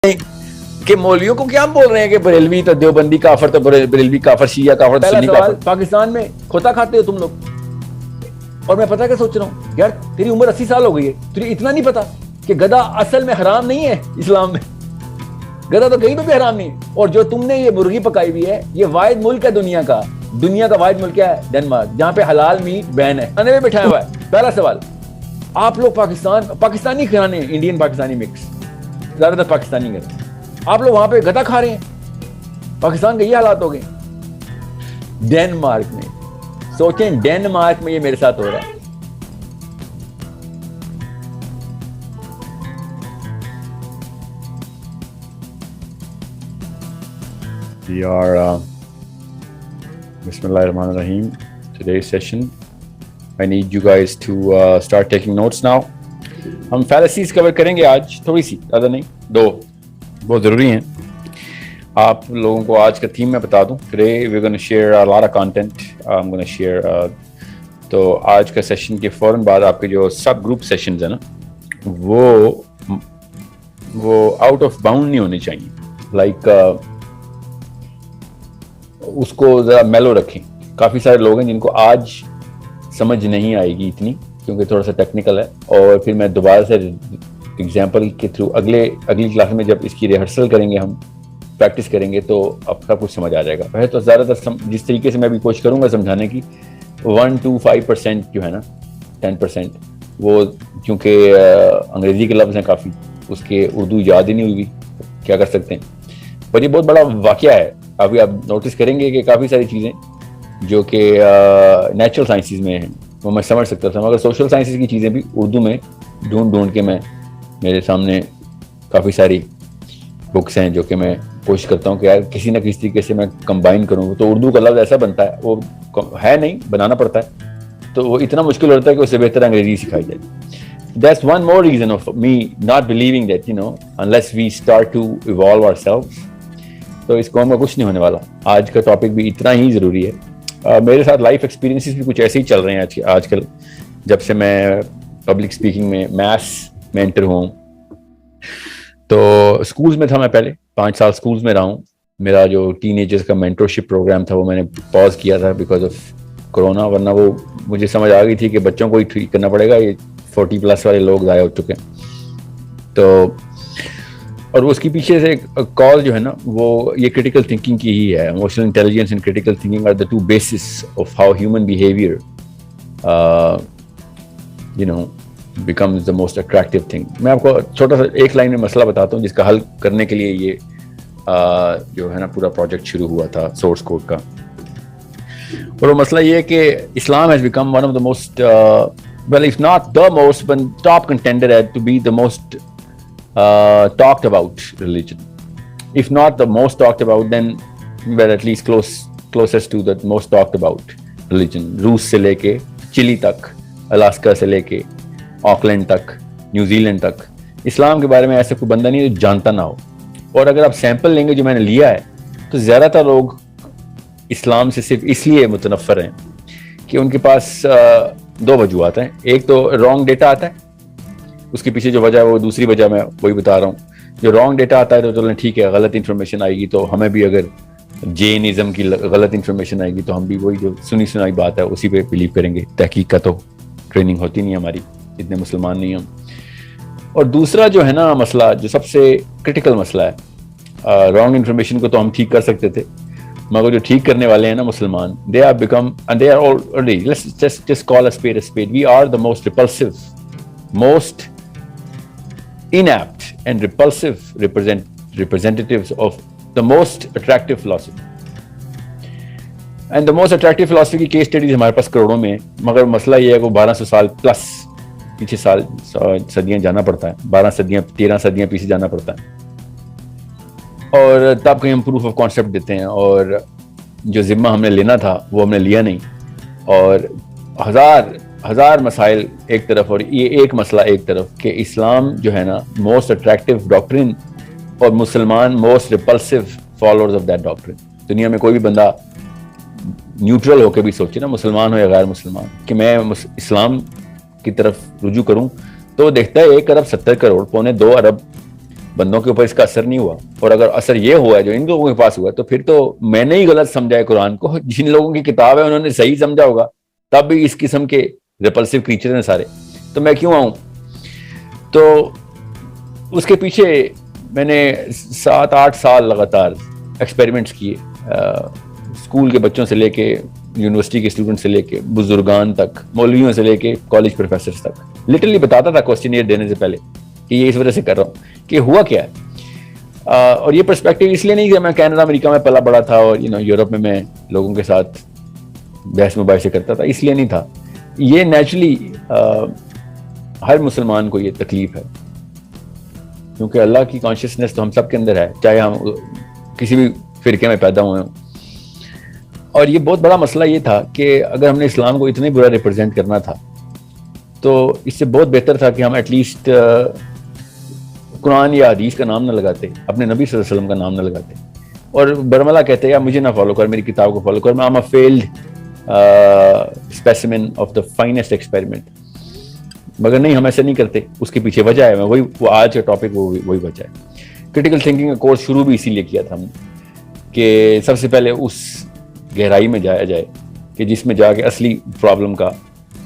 کہ مولویوں کو کیا ہم بول رہے ہیں کہ بریلوی تو دیوبندی کافر تو بریلوی کافر شیعہ کافر تو سنی کافر. پاکستان میں کھوتا کھاتے ہو تم لوگ, اور میں پتہ کیا سوچ رہا ہوں یار تیری عمر 80 سال ہو گئی ہے, تجھے اتنا نہیں پتا کہ گدھا اصل میں حرام نہیں ہے اسلام میں, گدھا تو کہیں پہ بھی حرام نہیں. اور جو تم نے یہ مرغی پکائی ہوئی ہے یہ واحد ملک ہے دنیا کا واحد ملک ہے ڈنمارک جہاں پہ حلال میٹ بین ہے, کھانے میں بٹھایا ہوا ہے. پہلا سوال, آپ لوگ پاکستانی کھانے انڈین پاکستانی مکس زیادہ تر پاکستانی گھر, آپ لوگ وہاں پہ گدھا کھا رہے ہیں. پاکستان کے یہ حالات ہو گئے. ڈنمارک میں سوچیں, ڈنمارک میں یہ میرے ساتھ ہو رہا ہے. We are Bismillah ar-Rahman ar-Rahim. Today's session, I need you guys to start taking notes now. ہم فیلسیز کور کریں گے آج, تھوڑی سی, زیادہ نہیں, 2 بہت ضروری ہیں. آپ لوگوں کو آج کا تھیم میں بتا دوں. Today we're going to share a lot of content. I'm going to share تو آج کا سیشن کے فوراً بعد آپ کے جو سب گروپ سیشنز ہیں نا وہ آؤٹ آف باؤنڈ نہیں ہونے چاہیے. لائک اس کو ذرا میلو رکھیں. کافی سارے لوگ ہیں جن کو آج سمجھ نہیں آئے گی اتنی, کیونکہ تھوڑا سا ٹیکنیکل ہے, اور پھر میں دوبارہ سے ایگزامپل کے تھرو اگلی کلاس میں جب اس کی ریہرسل کریں گے, ہم پریکٹس کریں گے, تو اب سب کچھ سمجھ آ جائے گا. پہلے تو زیادہ تر جس طریقے سے میں بھی کوشش کروں گا سمجھانے کی, 1-5% جو ہے نا 10% وہ چونکہ انگریزی کے لفظ ہیں کافی, اس کے اردو یاد ہی نہیں ہوئی, کیا کر سکتے ہیں. پر یہ بہت بڑا واقعہ ہے. ابھی آپ نوٹس کریں گے کہ کافی ساری چیزیں جو کہ نیچرل سائنسز میں ہیں وہ میں سمجھ سکتا تھا, مگر سوشل سائنسز کی چیزیں بھی اردو میں ڈھونڈ کے میرے سامنے کافی ساری بکس ہیں جو کہ میں کوشش کرتا ہوں کہ یار کسی نہ کسی طریقے سے میں کمبائن کروں. تو اردو کا لفظ ایسا بنتا ہے, وہ ہے نہیں, بنانا پڑتا ہے, تو وہ اتنا مشکل ہوتا ہے کہ اس سے بہتر انگریزی سکھائی جائے. That's one more reason of me not believing that, unless we start to evolve ourselves, تو اس قوم کا کچھ نہیں ہونے والا. آج کا ٹاپک بھی اتنا ہی ضروری ہے. میرے ساتھ لائف ایکسپیرینسز بھی کچھ ایسے ہی چل رہے ہیں آج کل, جب سے میں پبلک اسپیکنگ میں میتھس میں انٹر ہوں. تو اسکولز میں تھا, میں پہلے 5 سال اسکولز میں رہا ہوں. میرا جو ٹین ایجرز کا مینٹرشپ پروگرام تھا وہ میں نے پاز کیا تھا بیکاز آف کرونا, ورنہ وہ مجھے سمجھ آ گئی تھی کہ بچوں کو ہی ٹریٹ کرنا پڑے گا, یہ 40+ والے لوگ ضائع ہو چکے ہیں. تو اور اس کے پیچھے سے کال جو ہے نا وہ یہ کریٹیکل تھنکنگ کی ہی ہے. Emotional intelligence and critical thinking are the 2 basis of how human behaviour becomes the most attractive thing. میں آپ کو چھوٹا سا ایک لائن میں مسئلہ بتاتا ہوں جس کا حل کرنے کے لیے یہ جو ہے نا پورا پروجیکٹ شروع ہوا تھا سورس کوڈ کا. اور وہ مسئلہ یہ ہے کہ Islam has become one of the most well if not the most but top contender to be the most talked about religion, if not the most talked about, then well at least closest to the most talked about religion. روس سے لے کے چلی تک, Alaska سے لے کے Auckland تک, نیوزی لینڈ تک, اسلام کے بارے میں ایسا کوئی بندہ نہیں جو جانتا نہ ہو. اور اگر آپ سیمپل لیں گے جو میں نے لیا ہے, تو زیادہ تر لوگ اسلام سے صرف اس لیے متنفر ہیں کہ ان کے پاس 2 وجوہات ہیں. ایک تو رانگ ڈیٹا آتا ہے, اس کے پیچھے جو وجہ ہے وہ دوسری وجہ میں وہی بتا رہا ہوں. جو رانگ ڈیٹا آتا ہے تو چلیں ٹھیک ہے, غلط انفارمیشن آئے گی تو ہمیں بھی, اگر جینزم کی غلط انفارمیشن آئے گی تو ہم بھی وہی جو سنائی بات ہے اسی پہ بلیو کریں گے. تحقیق کا تو ٹریننگ ہوتی نہیں ہماری, اتنے مسلمان نہیں ہم. اور دوسرا جو ہے نا مسئلہ, جو سب سے کرٹیکل مسئلہ ہے, رانگ انفارمیشن کو تو ہم ٹھیک کر سکتے تھے, مگر جو ٹھیک کرنے والے ہیں نا مسلمان, they have become and they are already, let's just call a spade a spade, we are the most repulsive, most inept and repulsive representatives of the most attractive philosophy. And the most attractive philosophy کی case studies ہمارے پاس کروڑوں میں ہیں, مگر مسئلہ یہ ہے کہ 1200 سال پلس پیچھے صدیاں جانا پڑتا ہے, 13 صدیاں پیچھے جانا پڑتا ہے, اور تب کہیں ہم پروف آف کانسیپٹ دیتے ہیں, اور جو ذمہ ہم نے لینا تھا وہ ہم نے لیا نہیں. اور ہزار مسائل ایک طرف, اور یہ ایک مسئلہ ایک طرف, کہ اسلام جو ہے نا موسٹ اٹریکٹیو ڈاکٹرن, اور مسلمان most repulsive followers of that ڈاکٹرن. دنیا میں کوئی بھی بندہ نیوٹرل ہو کے بھی سوچے نا, مسلمان ہو یا غیر مسلمان, کہ میں اسلام کی طرف رجوع کروں, تو دیکھتا ہے 1 ارب 70 کروڑ, 1.25 ارب بندوں کے اوپر اس کا اثر نہیں ہوا, اور اگر اثر یہ ہوا ہے جو ان لوگوں کے پاس ہوا ہے, تو پھر تو میں نے ہی غلط سمجھا ہے قرآن کو. جن لوگوں کی کتاب ہے انہوں نے صحیح سمجھا ہوگا, تب بھی اس قسم کے ریپلسو کریچر ہیں سارے, تو میں کیوں آؤں. تو اس کے پیچھے میں نے 7-8 سال لگاتار ایکسپیریمنٹس کیے, اسکول کے بچوں سے لے کے یونیورسٹی کے اسٹوڈنٹ سے لے کے بزرگان تک, مولویوں سے لے کے کالج پروفیسرز تک. لٹرلی بتاتا تھا کوسچنیئر دینے سے پہلے کہ یہ اس وجہ سے کر رہا ہوں کہ ہوا کیا ہے. اور یہ پرسپیکٹیو اس لیے نہیں کہ میں کینیڈا امریکہ میں پلا بڑا تھا اور یورپ میں لوگوں کے ساتھ بحث مباحثے کرتا تھا, اس لیے نہیں تھا. یہ نیچرلی ہر مسلمان کو یہ تکلیف ہے, کیونکہ اللہ کی کانشیسنیس تو ہم سب کے اندر ہے, چاہے ہم کسی بھی فرقے میں پیدا ہوئے ہوں. اور یہ بہت بڑا مسئلہ یہ تھا کہ اگر ہم نے اسلام کو اتنے برا ریپرزینٹ کرنا تھا تو اس سے بہت بہتر تھا کہ ہم ایٹ لیسٹ قرآن یا حدیث کا نام نہ لگاتے, اپنے نبی صلی اللہ علیہ وسلم کا نام نہ لگاتے, اور برملا کہتے ہیں یا مجھے نہ فالو کر, میری کتاب کو فالو کر, میں am a field specimen of the finest experiment. مگر نہیں, ہم ایسے نہیں کرتے. اس کے پیچھے وجہ ہے, وہ آج کا ٹاپک وہی وجہ ہے. کرٹیکل تھنکنگ کا کورس شروع بھی اسی لیے کیا تھا ہم نے کہ سب سے پہلے اس گہرائی میں جایا جائے کہ جس میں جا کے اصلی پرابلم کا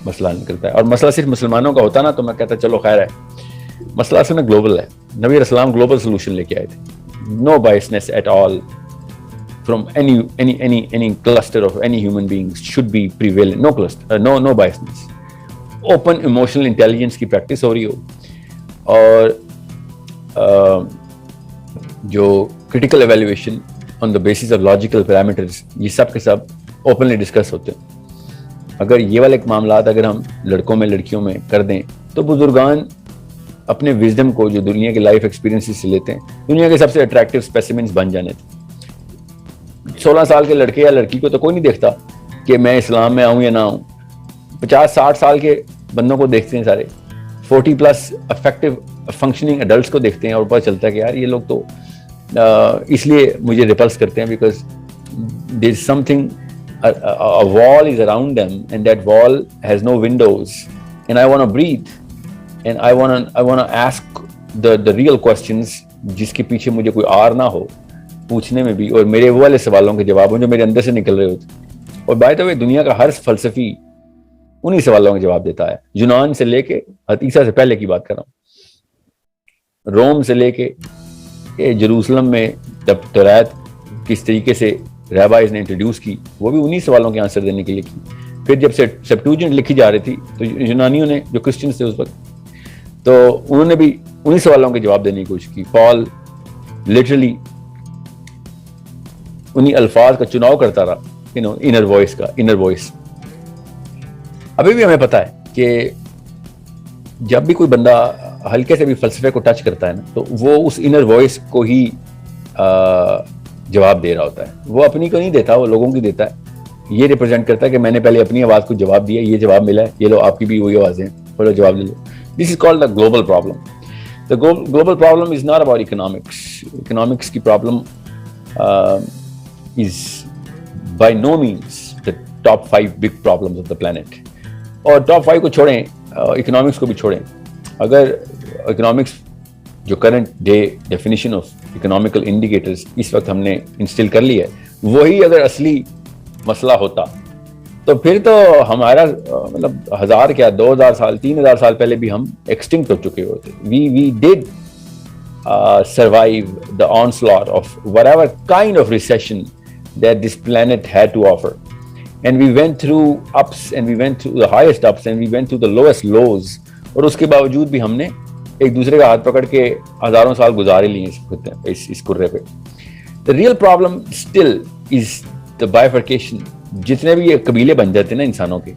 مسئلہ نکلتا ہے. اور مسئلہ صرف مسلمانوں کا ہوتا نا تو میں کہتا چلو خیر ہے, مسئلہ اصل میں گلوبل ہے. نبی علیہ السلام گلوبل سولوشن لے کے آئے تھے. No business at all from any cluster of any human beings should be prevalent. No cluster, no biasness. Open emotional intelligence کی پریکٹس ہو رہی ہو, اور جو critical evaluation on the basis of logical parameters, یہ سب کے سب openly discuss ہوتے ہیں. اگر یہ والے معاملات اگر ہم لڑکوں میں لڑکیوں میں کر دیں تو بزرگان اپنے وزڈم کو جو دنیا کے لائف ایکسپیرینسز سے لیتے ہیں, دنیا کے سب سے اٹریکٹیو اسپیسیمنز بن جانے تھے. 16 سال کے لڑکے یا لڑکی کو تو کوئی نہیں دیکھتا کہ میں اسلام میں آؤں یا نہ آؤں. 50-60 سال کے بندوں کو دیکھتے ہیں سارے, 40+ افیکٹو فنکشننگ ایڈلٹس کو دیکھتے ہیں, اور پتہ چلتا ہے کہ یار یہ لوگ تو اس لیے مجھے ریپلس کرتے ہیں because there is some thing, a wall is around them and that wall has no windows and I want to breathe and I want to ask the real questions جس کے پیچھے مجھے کوئی آر نہ ہو پوچھنے میں بھی, اور میرے وہ والے سوالوں کے جواب ہوں جو میرے اندر سے نکل رہے ہوتے. اور بائی دا وے دنیا کا ہر فلسفی انہی سوالوں کا جواب دیتا ہے. یونان سے لے کے حدیثہ سے پہلے کی بات کر رہا ہوں, روم سے لے کے جروسلم میں جب توریت کس طریقے سے رہبائز نے انٹروڈیوس کی, وہ بھی انہی سوالوں کے آنسر دینے کے لیے کی. پھر جب سیپٹوجنٹ لکھی جا رہی تھی تو یونانیوں نے, جو کرسچنس تھے اس وقت, تو انہوں نے بھی انہی سوالوں کے جواب دینے کی کوشش کی. پال لٹرلی انہی الفاظ کا چناؤ کرتا رہا, انر وائس کا, انر وائس. ابھی بھی ہمیں پتہ ہے کہ جب بھی کوئی بندہ ہلکے سے بھی فلسفے کو ٹچ کرتا ہے نا, تو وہ اس انر وائس کو ہی جواب دے رہا ہوتا ہے. وہ اپنی کو نہیں دیتا, وہ لوگوں کی دیتا ہے. یہ ریپرزینٹ کرتا ہے کہ میں نے پہلے اپنی آواز کو جواب دیا, یہ جواب ملا ہے, یہ لو آپ کی بھی وہی آوازیں, اور جواب لے لو. This is called the global problem. The global problem is not about economics. Economics کی problem is by no means the top 5 big problems of the planet. اور ٹاپ 5 کو چھوڑیں, اکنامکس کو بھی چھوڑیں. اگر اکنامکس جو current day definition of economical indicators اس وقت ہم نے انسٹل کر لی ہے, وہی اگر اصلی مسئلہ ہوتا تو پھر تو ہمارا مطلب 1000 کیا 2000 سال 3000 سال پہلے بھی ہم ایکسٹنکٹ ہو چکے ہوتے. we did survive the onslaught of whatever kind of recession that this planet had to offer, and we went through ups and we went through the highest ups and we went through the lowest lows. اور اس کے باوجود بھی ہم نے ایک دوسرے کا ہاتھ پکڑ کے ہزاروں سال گزارے لیے اس کرے پہ. The real problem still is the bifurcation. جتنے بھی یہ قبیلے بن جاتے ہیں نا انسانوں کے,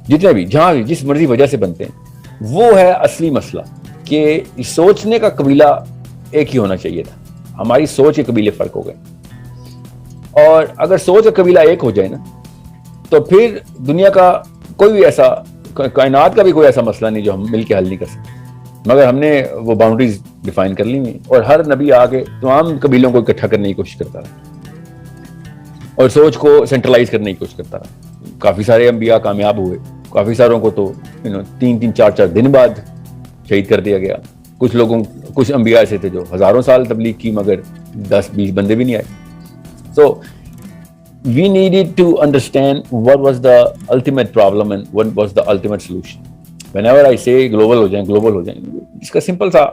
جتنے بھی جہاں بھی جس مرضی وجہ سے بنتے ہیں, وہ ہے اصلی مسئلہ کہ سوچنے کا قبیلہ ایک ہی ہونا چاہیے تھا. ہماری سوچ کے قبیلے فرق ہو گئے, اور اگر سوچ کا قبیلہ ایک ہو جائے نا تو پھر دنیا کا کوئی بھی ایسا, کائنات کا بھی کوئی ایسا مسئلہ نہیں جو ہم مل کے حل نہیں کر سکتے. مگر ہم نے وہ باؤنڈریز ڈیفائن کر لی ہیں, اور ہر نبی آ کے تمام قبیلوں کو اکٹھا کرنے کی کوشش کرتا رہا اور سوچ کو سینٹرلائز کرنے کی کوشش کرتا رہا. کافی سارے انبیاء کامیاب ہوئے, کافی ساروں کو تو 3-4 دن بعد شہید کر دیا گیا, کچھ لوگوں کچھ انبیاء ایسے تھے جو ہزاروں سال تبلیغ کی مگر 10-20 بندے بھی نہیں آئے. So we needed to understand what was the ultimate problem and what was the ultimate solution. Whenever I say global ہو جائیں, اس کا سمپل سا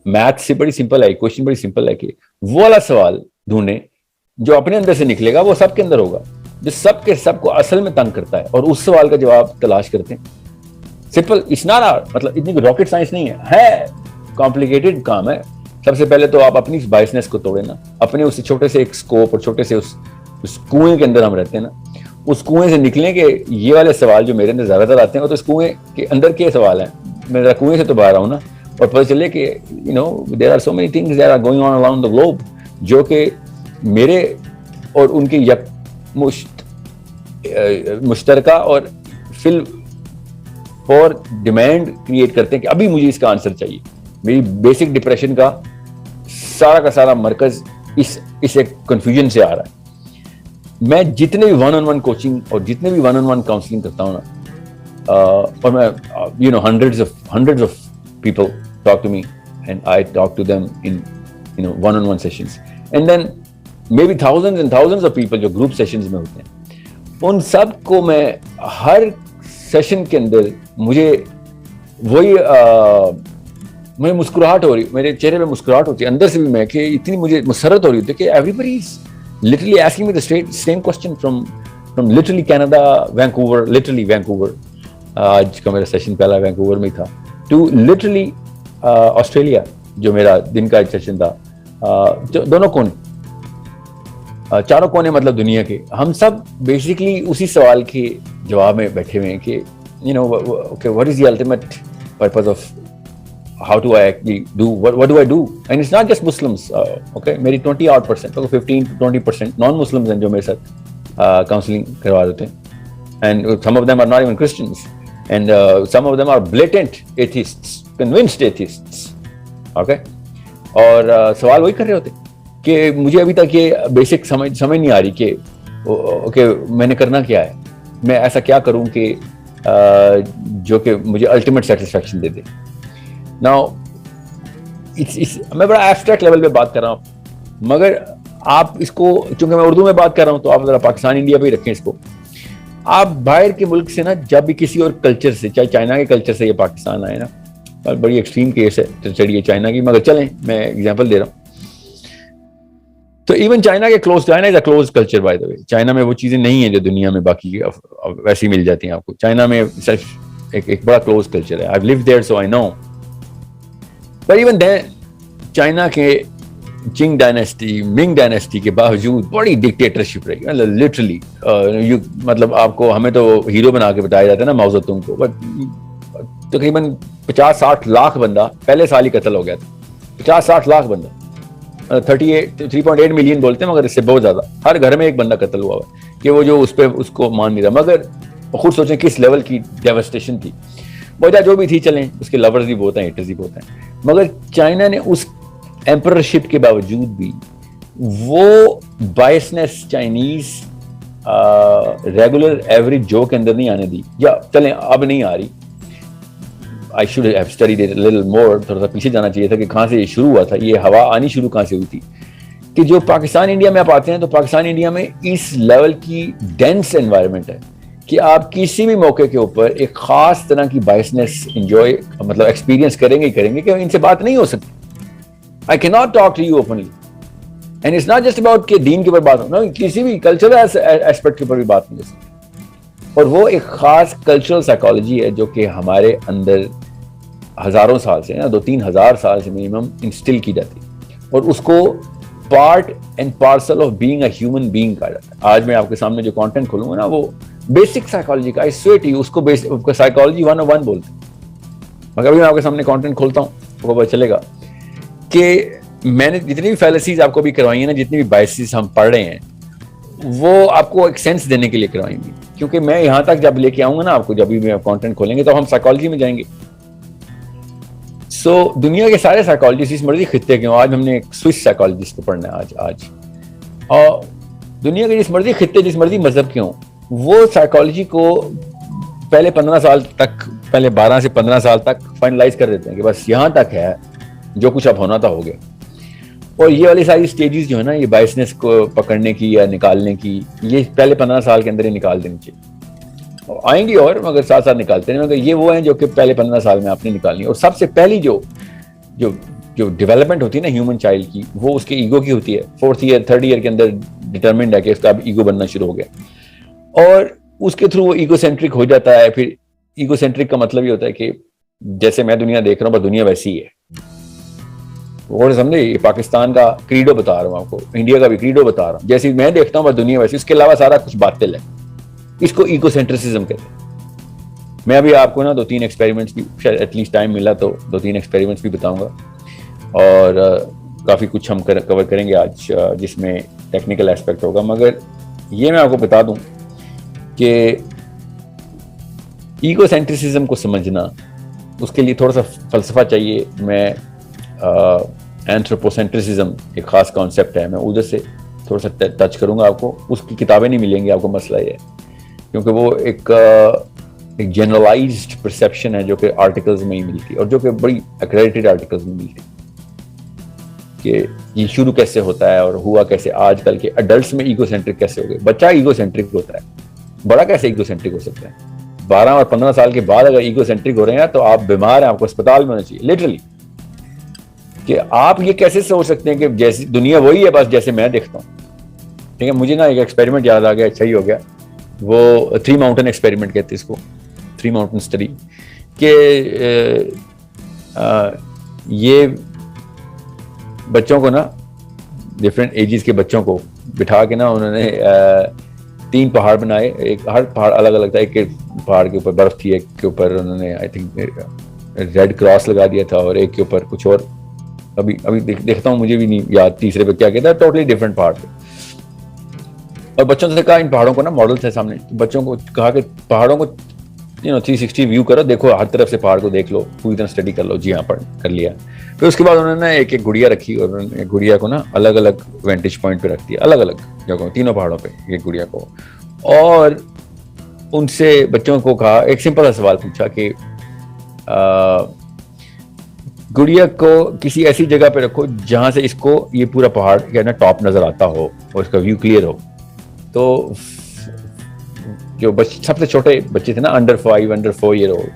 میتھ سے بڑی سمپل ہے, کوشچن بڑی سمپل ہے کہ وہ والا سوال ڈھونڈیں جو اپنے اندر سے نکلے گا, وہ سب کے اندر ہوگا, جو سب کے سب کو اصل میں تنگ کرتا ہے, اور اس سوال کا جواب تلاش کرتے ہیں. سمپل, اٹس ناٹ مطلب اتنی راکٹ سائنس نہیں ہے کمپلیکیٹڈ کام ہے. سب سے پہلے تو آپ اپنی بائسنس کو توڑیں نا, اپنے اس چھوٹے سے ایک اسکوپ اور چھوٹے سے اس کنویں کے اندر ہم رہتے ہیں نا, اس کنویں سے نکلیں کہ یہ والے سوال جو میرے اندر زیادہ تر آتے ہیں وہ تو اس کنویں کے اندر کے سوال ہیں, میں ذرا کنویں سے تو باہر آؤں نا, اور پتہ چلے کہ there are so many things that are going on around the globe جو کہ میرے اور ان کے مشترکہ اور فل فور ڈیمانڈ کریٹ کرتے ہیں کہ ابھی مجھے اس کا آنسر چاہیے. میری بیسک ڈپریشن کا سارا مرکز اس ایک کنفیوژن سے آ رہا ہے. میں جتنے بھی 1-on-1 کوچنگ اور جتنے بھی 1-on-1 کاؤنسلنگ کرتا ہوں نا, اور میں hundreds of people talk to me and I talk to them in 1-on-1 sessions, and then maybe thousands and thousands of people جو group sessions میں ہوتے ہیں, ان سب کو میں ہر سیشن کے اندر مجھے وہی مجھے مسکراہٹ ہو رہی, میرے چہرے پہ مسکراہٹ ہوتی ہے اندر سے بھی, میں کہ اتنی مجھے مسرت ہو رہی ہوتی ہے کہ everybody is literally asking me the same question from literally Canada, Vancouver, آج کا میرا سیشن پہلا وینکوور میں تھا, to literally آسٹریلیا جو میرا دن کا سیشن تھا. دونوں کونے, چاروں کونے مطلب دنیا کے, ہم سب بیسکلی اسی سوال کے جواب میں بیٹھے ہوئے ہیں کہ okay, what is the ultimate purpose of how do I actually do, what do I do? And it's not just Muslims, okay, میری 20% 15-20% non-Muslims ہیں جو میرے ساتھ کاؤنسلنگ کروا دیتے ہیں, and some of them are not even Christians, and some of them are blatant atheists, convinced atheists, okay. اور سوال وہی کر رہے ہوتے کہ مجھے ابھی تک یہ بیسک سمجھ نہیں آ رہی کہ اوکے میں نے کرنا کیا ہے, میں ایسا کیا کروں کہ جو کہ مجھے ultimate satisfaction they they. Now میں بڑا ایبسٹریکٹ لیول پہ بات کر رہا ہوں, مگر آپ اس کو, چونکہ میں اردو میں بات کر رہا ہوں تو آپ ذرا پاکستان انڈیا پہ ہی رکھیں اس کو. آپ باہر کے ملک سے نا جب بھی کسی اور کلچر سے, چاہے چائنا کے کلچر سے یہ پاکستان آئے نا, بڑی ایکسٹریم کیس ہے چلیے چائنا کی, مگر چلیں میں ایگزامپل دے رہا ہوں. تو ایون چائنا کے China is a close culture by the way. China میں وہ چیزیں نہیں ہیں جو دنیا میں باقی ویسی مل جاتی ہیں آپ کو. چائنا میں صرف ایک بڑا کلوز کلچر ہے. I live there so I know. پر ایون دین چائنا کے چنگ ڈائنیسٹی, منگ ڈائنیسٹی کے باوجود بڑی ڈکٹیٹرشپ رہی, لٹرلی مطلب آپ کو, ہمیں تو ہیرو بنا کے بتایا جاتا ہے نا ماؤ زے تونگ کو, بٹ تقریباً 50-60 لاکھ بندہ پہلے سال ہی قتل ہو گیا تھا. 50-60 لاکھ بندہ, 3.8 ملین بولتے ہیں مگر اس سے بہت زیادہ. ہر گھر میں ایک بندہ قتل ہوا ہے کہ وہ جو اس پہ اس کو مان نہیں رہا. مگر خود سوچیں کس لیول کی ڈیوسٹیشن تھی. وجہ جو بھی تھی, چلیں اس کے لورز بھی بہت ہیں, ہیٹرز بھی بہت ہیں, مگر چائنا نے اس ایمپررشپ کے باوجود بھی وہ بائسنس چائنیز ریگولر ایوریج جو کے اندر نہیں آنے دی, یا چلیں اب نہیں آ رہی. I should have studied it a little more, تھوڑا سا پیچھے جانا چاہیے تھا کہ کہاں سے یہ شروع ہوا تھا, یہ ہوا آنی شروع کہاں سے ہوئی تھی. کہ جو پاکستان انڈیا میں آپ آتے ہیں تو پاکستان انڈیا میں اس لیول کی ڈینس انوائرمنٹ ہے کہ آپ کسی بھی موقع کے اوپر ایک خاص طرح کی بائسنس انجوائے مطلب ایکسپیرینس کریں گے کہ ان سے بات نہیں ہو سکتی. I cannot talk to you openly, and it's not just about کہ دین کے اوپر بات ہو, کسی بھی کلچرل ایسپیکٹ کے اوپر بھی بات نہیں ہو سکتی. اور وہ ایک خاص کلچرل سائیکالوجی ہے جو کہ ہمارے اندر ہزاروں سال سے, 2-3 ہزار سال سے منیمم انسٹل کی جاتی ہے, اور اس کو part and parcel of being a human being کہا جاتا ہے. آج میں آپ کے سامنے جو کانٹینٹ کھولوں گا نا وہ بیسک سائیکالوجی کا, I swear to you, اس کو سائیکالوجی 101 بولتے ہیں. مگر ابھی میں آپ کے سامنے کانٹینٹ کھولتا ہوں وہ پتہ چلے گا کہ میں نے جتنی بھی فیلسیز آپ کو بھی کروائی ہیں نا, جتنی بھی بائسز ہم پڑھ رہے ہیں, وہ آپ کو ایک سینس دینے کے لیے کروائیں گی. کیونکہ میں یہاں تک جب لے کے آؤں گا نا آپ کو, جب بھی میں کانٹینٹ کھولیں گے تو ہم سائیکالوجی میں جائیں گے. سو دنیا کے سارے سائیکالوجسٹ جس مرضی خطے کے ہوں, آج ہم نے ایک سوئس سائیکالوجسٹ کو پڑھنا ہے آج اور دنیا کے جس مرضی خطے جس مرضی مذہب کے ہوں, وہ سائیکالوجی کو پہلے 15 سال تک پہلے 12 سے 15 سال تک فائنلائز کر دیتے ہیں کہ بس یہاں تک ہے، جو کچھ اب ہونا تھا ہو گیا. اور یہ والی ساری سٹیجز جو ہے نا یہ بائسنس کو پکڑنے کی یا نکالنے کی، یہ پہلے 15 سال کے اندر ہی نکال دینی چاہیے. آئیں گی اور مگر ساتھ ساتھ نکالتے ہیں، مگر یہ وہ ہیں جو کہ پہلے 15 سال میں آپ نے نکالنی. اور سب سے پہلی جو ڈیولپمنٹ ہوتی ہے نا ہیومن چائلڈ کی، وہ اس کے ایگو کی ہوتی ہے. 4th ایئر 3rd ایئر کے اندر ڈٹرمنڈ ہے کہ اس کا اب ایگو بننا شروع ہو گیا، اور اس کے تھرو وہ ایگو سینٹرک ہو جاتا ہے. پھر ایگو سینٹرک کا مطلب یہ ہوتا ہے کہ جیسے میں دنیا دیکھ رہا ہوں بس دنیا ویسی ہے. اور سمجھے، یہ پاکستان کا کریڈو بتا رہا ہوں آپ کو، انڈیا کا بھی کریڈو بتا رہا ہوں، جیسے میں دیکھتا ہوں بس دنیا ویسی، اس کے علاوہ سارا کچھ باطل ہے. اس کو ایگو سینٹرسزم کہتے ہیں. میں ابھی آپ کو نا 2-3 ایکسپیریمنٹس بھی، شاید ایٹ لیسٹ ٹائم ملا تو 2-3 ایکسپیریمنٹس بھی بتاؤں گا، اور کافی کچھ ہم کور کریں گے آج جس میں ٹیکنیکل ایسپیکٹ ہوگا. مگر یہ میں آپ کو بتا دوں کہ ایگو سینٹرسزم کو سمجھنا، اس کے لیے تھوڑا سا فلسفہ چاہیے. میں اینتھروپوسینٹرسزم ایک خاص کانسیپٹ ہے، میں ادھر سے تھوڑا سا ٹچ کروں گا. آپ کو اس کی کتابیں نہیں ملیں گی آپ کو، مسئلہ یہ ہے کیونکہ وہ ایک جنرلائزڈ پرسیپشن ہے جو کہ آرٹیکلز میں ہی ملتی ہے، اور جو کہ بڑی ایکریڈیٹڈ آرٹیکلز میں ملتی ہے کہ یہ شروع کیسے ہوتا ہے اور ہوا کیسے. آج کل کے اڈلٹس میں ایگو سینٹرک کیسے ہو گئے، بچہ ایگو سینٹرک ہوتا ہے، بڑا کیسے ایگو سینٹرک ہو سکتا ہے. 12 اور 15 سال کے بعد اگر ایگو سینٹرک ہو رہے ہیں تو آپ بیمار ہیں، آپ کو اسپتال میں ہونا چاہیے لٹرلی. کہ آپ یہ کیسے سوچ سکتے ہیں کہ جیسی دنیا وہی ہے بس جیسے میں دیکھتا ہوں. ٹھیک ہے، مجھے نا ایک ایکسپیریمنٹ یاد آ گیا، اچھا ہی ہو گیا. وہ 3 ماؤنٹین ایکسپیریمنٹ کہتے ہیں اس کو، 3 ماؤنٹین اسٹڈی. کہ یہ بچوں کو نا، ڈفرینٹ ایجز کے بچوں کو بٹھا کے نا انہوں نے 3 پہاڑ بنائے. ایک ہر پہاڑ الگ الگ تھا، ایک پہاڑ کے اوپر برف تھی، ایک کے اوپر انہوں نے آئی تھنک ریڈ کراس لگا دیا تھا، اور ایک کے اوپر کچھ اور ابھی دیکھتا ہوں مجھے بھی نہیں یاد تیسرے پہ کیا کہتا ہے. ٹوٹلی ڈفرینٹ پہاڑ تھے. اور بچوں سے کہا ان پہاڑوں کو نا ماڈل تھے سامنے، بچوں کو کہا کہ پہاڑوں کو 360 ویو کرو، دیکھو ہر طرف سے پہاڑ کو دیکھ لو، پوری طرح اسٹڈی کر لو. جی ہاں، پڑھ کر لیا. پھر اس کے بعد انہوں نے ایک ایک گڑیا رکھی، اور انہوں نے گڑیا کو نا الگ الگ وینٹیج پوائنٹ پہ رکھ دیا، الگ الگ جگہوں، تینوں پہاڑوں پہ ایک گڑیا کو. اور ان سے بچوں کو کہا، ایک سمپل سا سوال پوچھا کہ گڑیا کو کسی ایسی جگہ پہ رکھو جہاں سے اس کو یہ پورا پہاڑ کیا نا ٹاپ نظر آتا ہو اور اس کا ویو کلیئر ہو. تو جو سب سے چھوٹے بچے تھے نا، انڈر 4 ایئر اولڈ،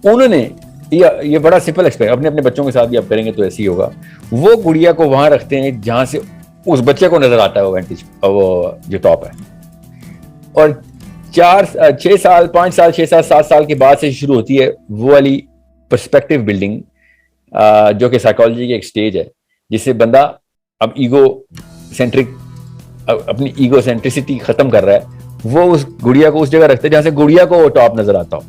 انہوں نے یہ بڑا سمپل ایکسپیرینس اپنے اپنے بچوں کے ساتھ بھی آپ کریں گے تو ایسے ہی ہوگا. وہ گڑیا کو وہاں رکھتے ہیں جہاں سے اس بچے کو نظر آتا ہے وہ وینٹیج، وہ جو ٹاپ ہے. اور 6 سال 5 سال 6 سال 7 سال کے بعد سے شروع ہوتی ہے وہ والی پرسپیکٹو بلڈنگ، جو کہ سائیکالوجی کی ایک سٹیج ہے جس سے بندہ اب ایگو سینٹرک، اپنی ایگو سینٹرسٹی ختم کر رہا ہے. وہ اس گڑیا کو اس جگہ رکھتا ہے جہاں سے گڑیا کو وہ ٹاپ نظر آتا ہو،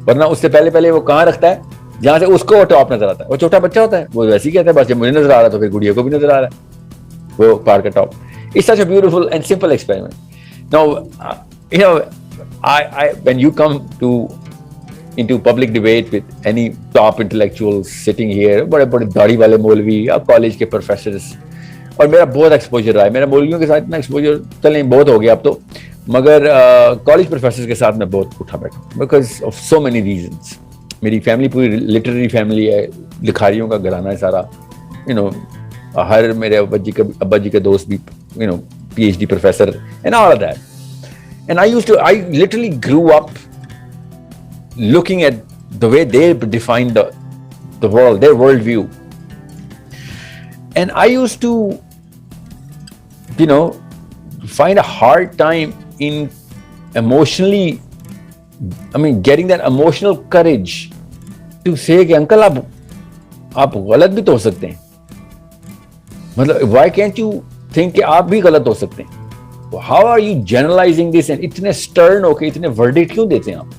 ورنہ اس سے پہلے وہ کہاں رکھتا ہے جہاں سے اس کو وہ ٹاپ نظر آتا ہے. وہ چھوٹا بچہ ہوتا ہے، وہ ویسے ہی کہتا ہے بس جب مجھے نظر آ رہا ہے تو پھر گڑیا کو بھی نظر آ رہا ہے وہ پہاڑ کا top. It's such a beautiful and simple experiment. Now, when you come into public debate with any top intellectuals sitting here, بڑے بڑے داڑھی والے مولوی یا کالج کے پروفیسرز، اور میرا بہت ایکسپوجر رہا ہے، میرا مولویوں کے ساتھ اتنا ایکسپوجر چلیں بہت ہو گیا اب تو، مگر کالج پروفیسرز کے ساتھ میں بہت اٹھا بیٹھا because of so many reasons. میری فیملی پوری لٹریری فیملی ہے، لکھاریوں کا گھرانہ ہے سارا. ہر میرے ابا جی کے دوست بھی PhD professor and all of that. And I literally grew up looking at the way they define the world, their worldview. And I used to, find a hard time in emotionally, getting that emotional courage to say کہ uncle آپ غلط بھی تو ہو سکتے ہیں. مطلب why can't you think کہ آپ بھی غلط ہو سکتے ہیں. How are you generalizing this and اتنے stern ہو کے اتنے verdict کیوں دیتے ہیں آپ.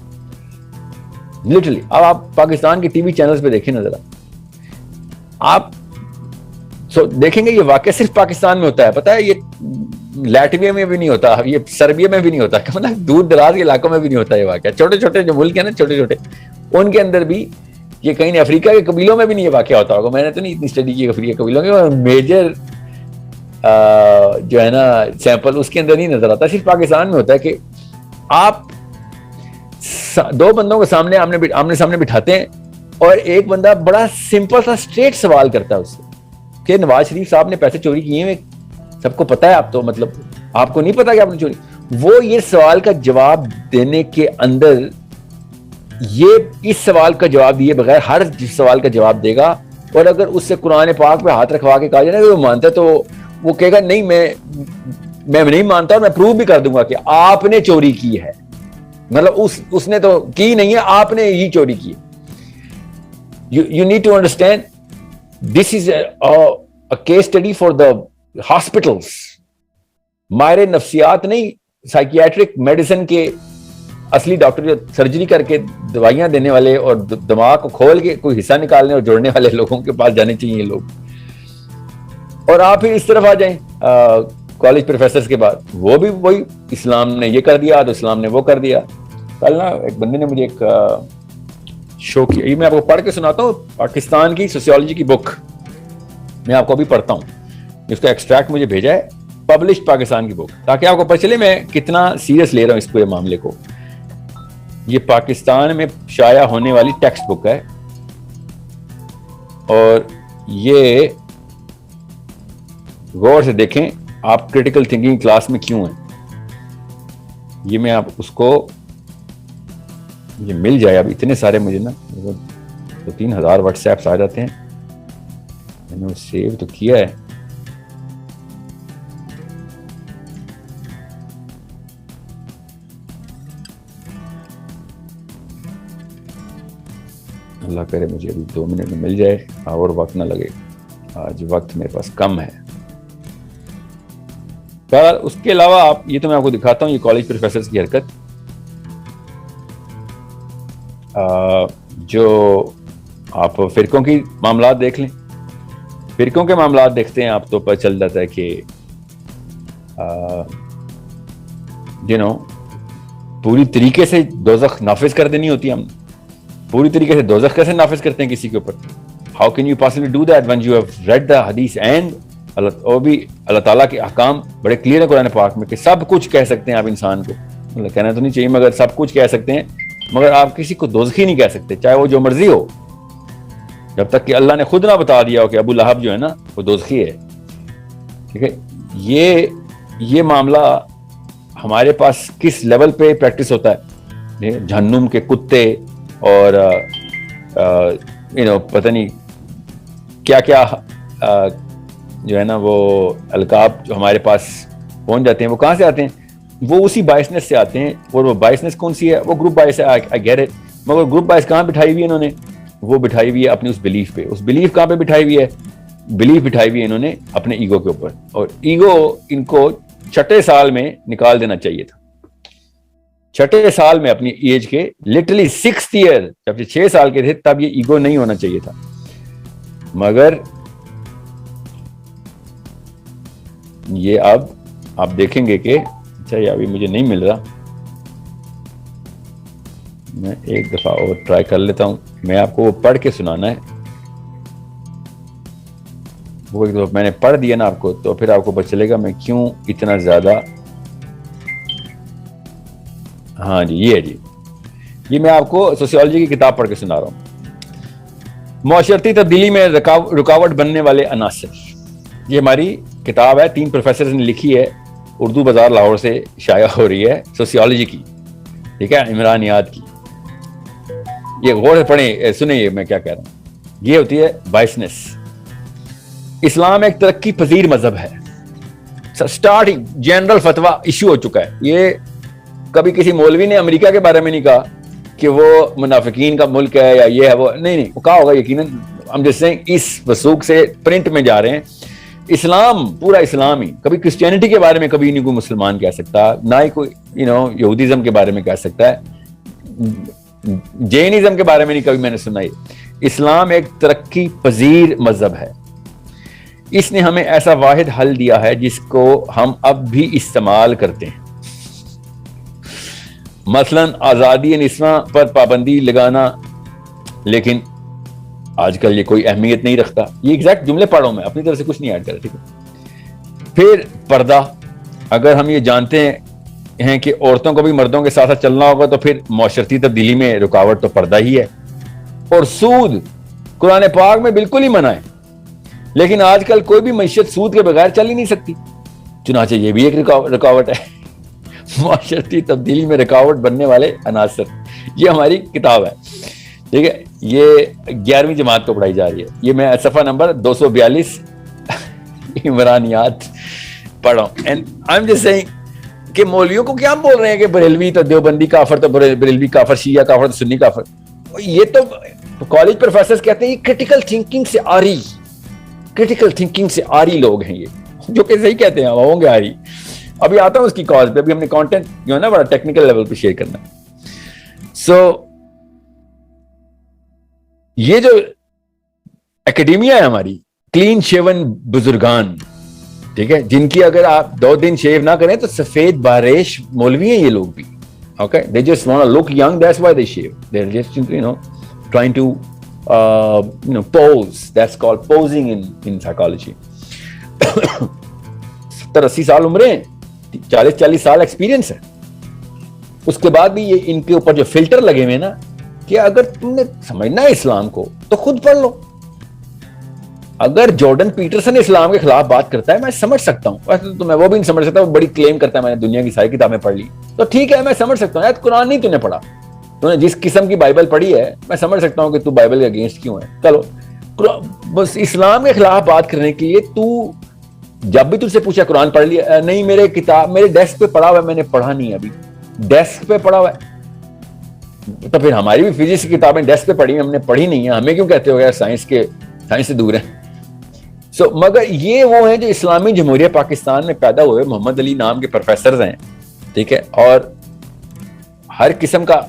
Literally اب آپ پاکستان کے TV چینلز پہ دیکھیں نا ذرا, آپ دیکھیں گے یہ واقعہ صرف پاکستان میں ہوتا ہے. پتہ ہے یہ لیٹویا میں بھی نہیں ہوتا, یہ سربیا میں بھی نہیں ہوتا, مطلب دور دراز کے علاقوں میں بھی نہیں ہوتا یہ واقعہ. چھوٹے چھوٹے جو ملک ہیں نا, چھوٹے چھوٹے, ان کے اندر بھی یہ کہیں افریقہ کے قبیلوں میں بھی نہیں یہ واقعہ ہوتا ہوگا. میں نے تو نہیں اتنی اسٹڈی کی افریقہ قبیلوں کے, میجر جو ہے نا سیمپل اس کے اندر نہیں نظر آتا. صرف پاکستان میں ہوتا ہے کہ آپ دو بندوں کو سامنے آمنے سامنے بٹھاتے ہیں اور ایک بندہ بڑا سمپل سا اسٹریٹ سوال کرتا ہے اس سے کہ نواز شریف صاحب نے پیسے چوری کیے ہیں, سب کو پتا ہے, آپ تو مطلب آپ کو نہیں پتا کہ آپ نے چوری. وہ یہ سوال کا جواب دینے کے اندر یہ اس سوال کا جواب دیے بغیر ہر سوال کا جواب دے گا, اور اگر اس سے قرآن پاک پہ ہاتھ رکھوا کے کہا جائے نا کہ وہ مانتا ہے تو وہ کہے گا نہیں میں نہیں مانتا, اور میں پروو بھی کر دوں گا کہ آپ نے چوری کی ہے, مطلب اس نے تو کی نہیں ہے, آپ نے ہی چوری کی ہے. You need to understand this is a case study for the hospitals. ماہر نفسیات نہیں, سائکیاٹرک میڈیسن کے اصلی ڈاکٹر جو سرجری کر کے دوائیاں دینے والے اور دماغ کو کھول کے کوئی حصہ نکالنے اور جوڑنے والے لوگوں کے پاس جانے چاہیے لوگ. اور آپ پھر اس طرف آ جائیں کالج پروفیسرز کے بعد, وہ بھی وہی اسلام نے یہ کر دیا تو اسلام نے وہ کر دیا. کل نا ایک بندے نے مجھے ایک شو کیا, یہ میں آپ کو پڑھ کے سناتا ہوں, پاکستان کی سوسیولوجی کی بک میں آپ کو ابھی پڑھتا ہوں, اس کا ایکسٹریکٹ مجھے بھیجا ہے, پبلشڈ پاکستان کی بک, تاکہ آپ کو پتہ چلے میں کتنا سیریس لے رہا ہوں اس پورے معاملے کو. یہ پاکستان میں شائع ہونے والی ٹیکسٹ بک ہے, اور یہ غور سے دیکھیں آپ کریٹیکل تھنکنگ کلاس میں کیوں ہیں. یہ میں آپ اس کو یہ مل جائے, اب اتنے سارے مجھے نا 2,000-3,000 واٹس ایپس آ جاتے ہیں, میں نے وہ سیو تو کیا ہے. اللہ کرے مجھے ابھی 2 منٹ میں مل جائے اور وقت نہ لگے, آج وقت میرے پاس کم ہے. اس کے علاوہ آپ یہ تو میں آپ کو دکھاتا ہوں, یہ کالج پروفیسرز کی حرکت, جو آپ فرقوں کی معاملات دیکھ لیں, فرقوں کے معاملات دیکھتے ہیں آپ تو پتہ چل جاتا ہے کہ پوری طریقے سے دوزخ نافذ کر دینی ہوتی ہے. ہم پوری طریقے سے دوزخ کیسے نافذ کرتے ہیں کسی کے اوپر؟ How can you possibly do that when you have read the حدیث اینڈ اور بھی اللہ تعالیٰ کے احکام بڑے کلیئر ہیں قرآن پاک میں کہ سب کچھ کہہ سکتے ہیں آپ انسان کو, مطلب کہنا تو نہیں چاہیے مگر سب کچھ کہہ سکتے ہیں, مگر آپ کسی کو دوزخی نہیں کہہ سکتے, چاہے وہ جو مرضی ہو, جب تک کہ اللہ نے خود نہ بتا دیا ہو کہ ابو لہب جو ہے نا وہ دوزخی ہے. ٹھیک ہے, یہ معاملہ ہمارے پاس کس لیول پہ پریکٹس ہوتا ہے, جہنم کے کتے اور پتہ نہیں کیا کیا جو ہے نا وہ القاب جو ہمارے پاس پہنچ جاتے ہیں, وہ کہاں سے آتے ہیں؟ وہ اسی بائسنس سے آتے ہیں. اور وہ بائسنس کون سی ہے؟ وہ گروپ بائس ہے, آئی گیٹ اٹ. مگر گروپ بائس کہاں بٹھائی ہوئی ہے انہوں نے؟ وہ بٹھائی ہوئی ہے اپنی اس بلیف پہ. اس بلیف کہاں پہ بٹھائی ہوئی ہے؟ بلیف بٹھائی ہوئی ہے انہوں نے اپنے ایگو کے اوپر, اور ایگو ان کو 6 سال میں نکال دینا چاہیے تھا. 6 سال میں اپنی ایج کے لٹرلی 6th ایئر, جب یہ 6 سال کے تھے تب یہ ایگو نہیں ہونا چاہیے تھا. مگر یہ اب آپ دیکھیں گے کہ اچھا یہ ابھی مجھے نہیں مل رہا, میں ایک دفعہ اور ٹرائی کر لیتا ہوں. میں آپ کو وہ پڑھ کے سنانا ہے, وہ ایک دفعہ میں نے پڑھ دیا نا آپ کو, تو پھر آپ کو پتہ چلے گا میں کیوں اتنا زیادہ. ہاں جی, یہ ہے جی, یہ میں آپ کو سوسیولوجی کی کتاب پڑھ کے سنا رہا ہوں. معاشرتی تبدیلی میں رکاوٹ بننے والے عناصر, یہ ہماری کتاب ہے, 3 پروفیسرز نے لکھی ہے, اردو بازار لاہور سے شائع ہو رہی ہے, سوسیولوجی کی. ٹھیک ہے, عمران یاد کی. یہ غور سے پڑھیں, سنیں یہ میں کیا کہہ رہا ہوں. یہ ہوتی ہے بائسنس. اسلام ایک ترقی پذیر مذہب ہے. سٹارٹنگ جنرل فتویٰ ایشو ہو چکا ہے. یہ کبھی کسی مولوی نے امریکہ کے بارے میں نہیں کہا کہ وہ منافقین کا ملک ہے یا یہ ہے وہ, نہیں, وہ کہا ہوگا یقیناً. ہم جیسے اس وثوق سے پرنٹ میں جا رہے ہیں. اسلام پورا اسلام ہی, کبھی کرسچینٹی کے بارے میں کبھی نہیں کوئی مسلمان کہہ سکتا, نہ ہی کوئی یہودیزم کے بارے میں کہہ سکتا ہے, جینزم کے بارے میں نہیں کبھی میں نے سنا. اسلام ایک ترقی پذیر مذہب ہے. اس نے ہمیں ایسا واحد حل دیا ہے جس کو ہم اب بھی استعمال کرتے ہیں. مثلاً آزادی نسواں پر پابندی لگانا, لیکن آج کل یہ کوئی اہمیت نہیں رکھتا. یہ ایگزیکٹ جملے پڑھا ہوں میں, اپنی طرف سے کچھ نہیں ایڈ کر. ٹھیک ہے. پھر پردہ, اگر ہم یہ جانتے ہیں ہیں کہ عورتوں کو بھی مردوں کے ساتھ ساتھ چلنا ہوگا تو پھر معاشرتی تبدیلی میں رکاوٹ تو پردہ ہی ہے. اور سود قرآن پاک میں بالکل ہی منع ہے, لیکن آج کل کوئی بھی معیشت سود کے بغیر چل ہی نہیں سکتی. چنانچہ یہ بھی ایک رکاوٹ ہے. معاشرتی تبدیلی میں رکاوٹ بننے والے عناصر, یہ ہماری کتاب ہے, ٹھیک ہے, یہ 11ویں جماعت کو پڑھائی جا رہی ہے. یہ میں صفحہ نمبر 242 عمرانیات پڑھ رہا ہوں. And I am just seeing کہ مولویوں کو کیا ہم بول رہے ہیں کہ بریلوی تو دیوبندی کافر, تو بریلوی کافر, شیعہ کافر تو سنی کافر. یہ تو کالج پروفیسرز کہتے ہیں یہ کرٹیکل تھنکنگ سے آری, کرٹیکل تھنکنگ سے آری لوگ ہیں یہ, جو کہ صحیح کہتے ہیں, ہوں گے آری. ابھی آتا ہوں اس کی کاز پہ, ابھی ہم نے کانٹینٹ جو ہے نا بڑا ٹیکنیکل لیول پہ شیئر کرنا ہے. سو یہ جو اکیڈیمیا ہے ہماری, کلین شیون بزرگان, ٹھیک ہے, جن کی اگر آپ 2 دن شیو نہ کریں تو سفید باریش مولوی ہیں یہ لوگ بھی. Okay, they just want to look young, that's why they shave. They're just, trying to, pose. That's called posing in psychology. 70-80 سال عمریں ہیں, 40 سال ایکسپیرینس ہے. اس کے بعد بھی یہ ان کے اوپر جو فلٹر لگے ہوئے نا کہ اگر تم نے سمجھنا ہے اسلام کو تو خود پڑھ لو. اگر جارڈن پیٹرسن اسلام کے خلاف بات کرتا ہے میں سمجھ سکتا ہوں, ویسے تو میں وہ بھی نہیں سمجھ سکتا, وہ بڑی کلیم کرتا ہے میں نے دنیا کی ساری کتابیں پڑھ لی, تو ٹھیک ہے میں سمجھ سکتا ہوں. قرآن نہیں تو نے پڑھا, تو نے جس قسم کی بائبل پڑھی ہے میں سمجھ سکتا ہوں کہ تو بائبل کے اگینسٹ کیوں ہے. چلو بس اسلام کے خلاف بات کرنے کے لیے تو جب بھی تجھ سے پوچھا قرآن پڑھ لیا, نہیں میرے کتاب میرے ڈیسک پہ پڑھا ہوا ہے, میں نے پڑھا نہیں ہے ابھی. ڈیسک پہ پڑھا ہوا ہے تو پھر ہماری بھی فزکس کی کتابیں ڈیسک پہ پڑھی, ہم نے پڑھی نہیں ہے, ہمیں کیوں کہتے ہو یار سائنس سے دور ہیں. مگر یہ وہ ہیں جو اسلامی جمہوریہ پاکستان میں پیدا ہوئے محمد علی نام کے پروفیسرز ہیں, ٹھیک ہے, اور ہر قسم کا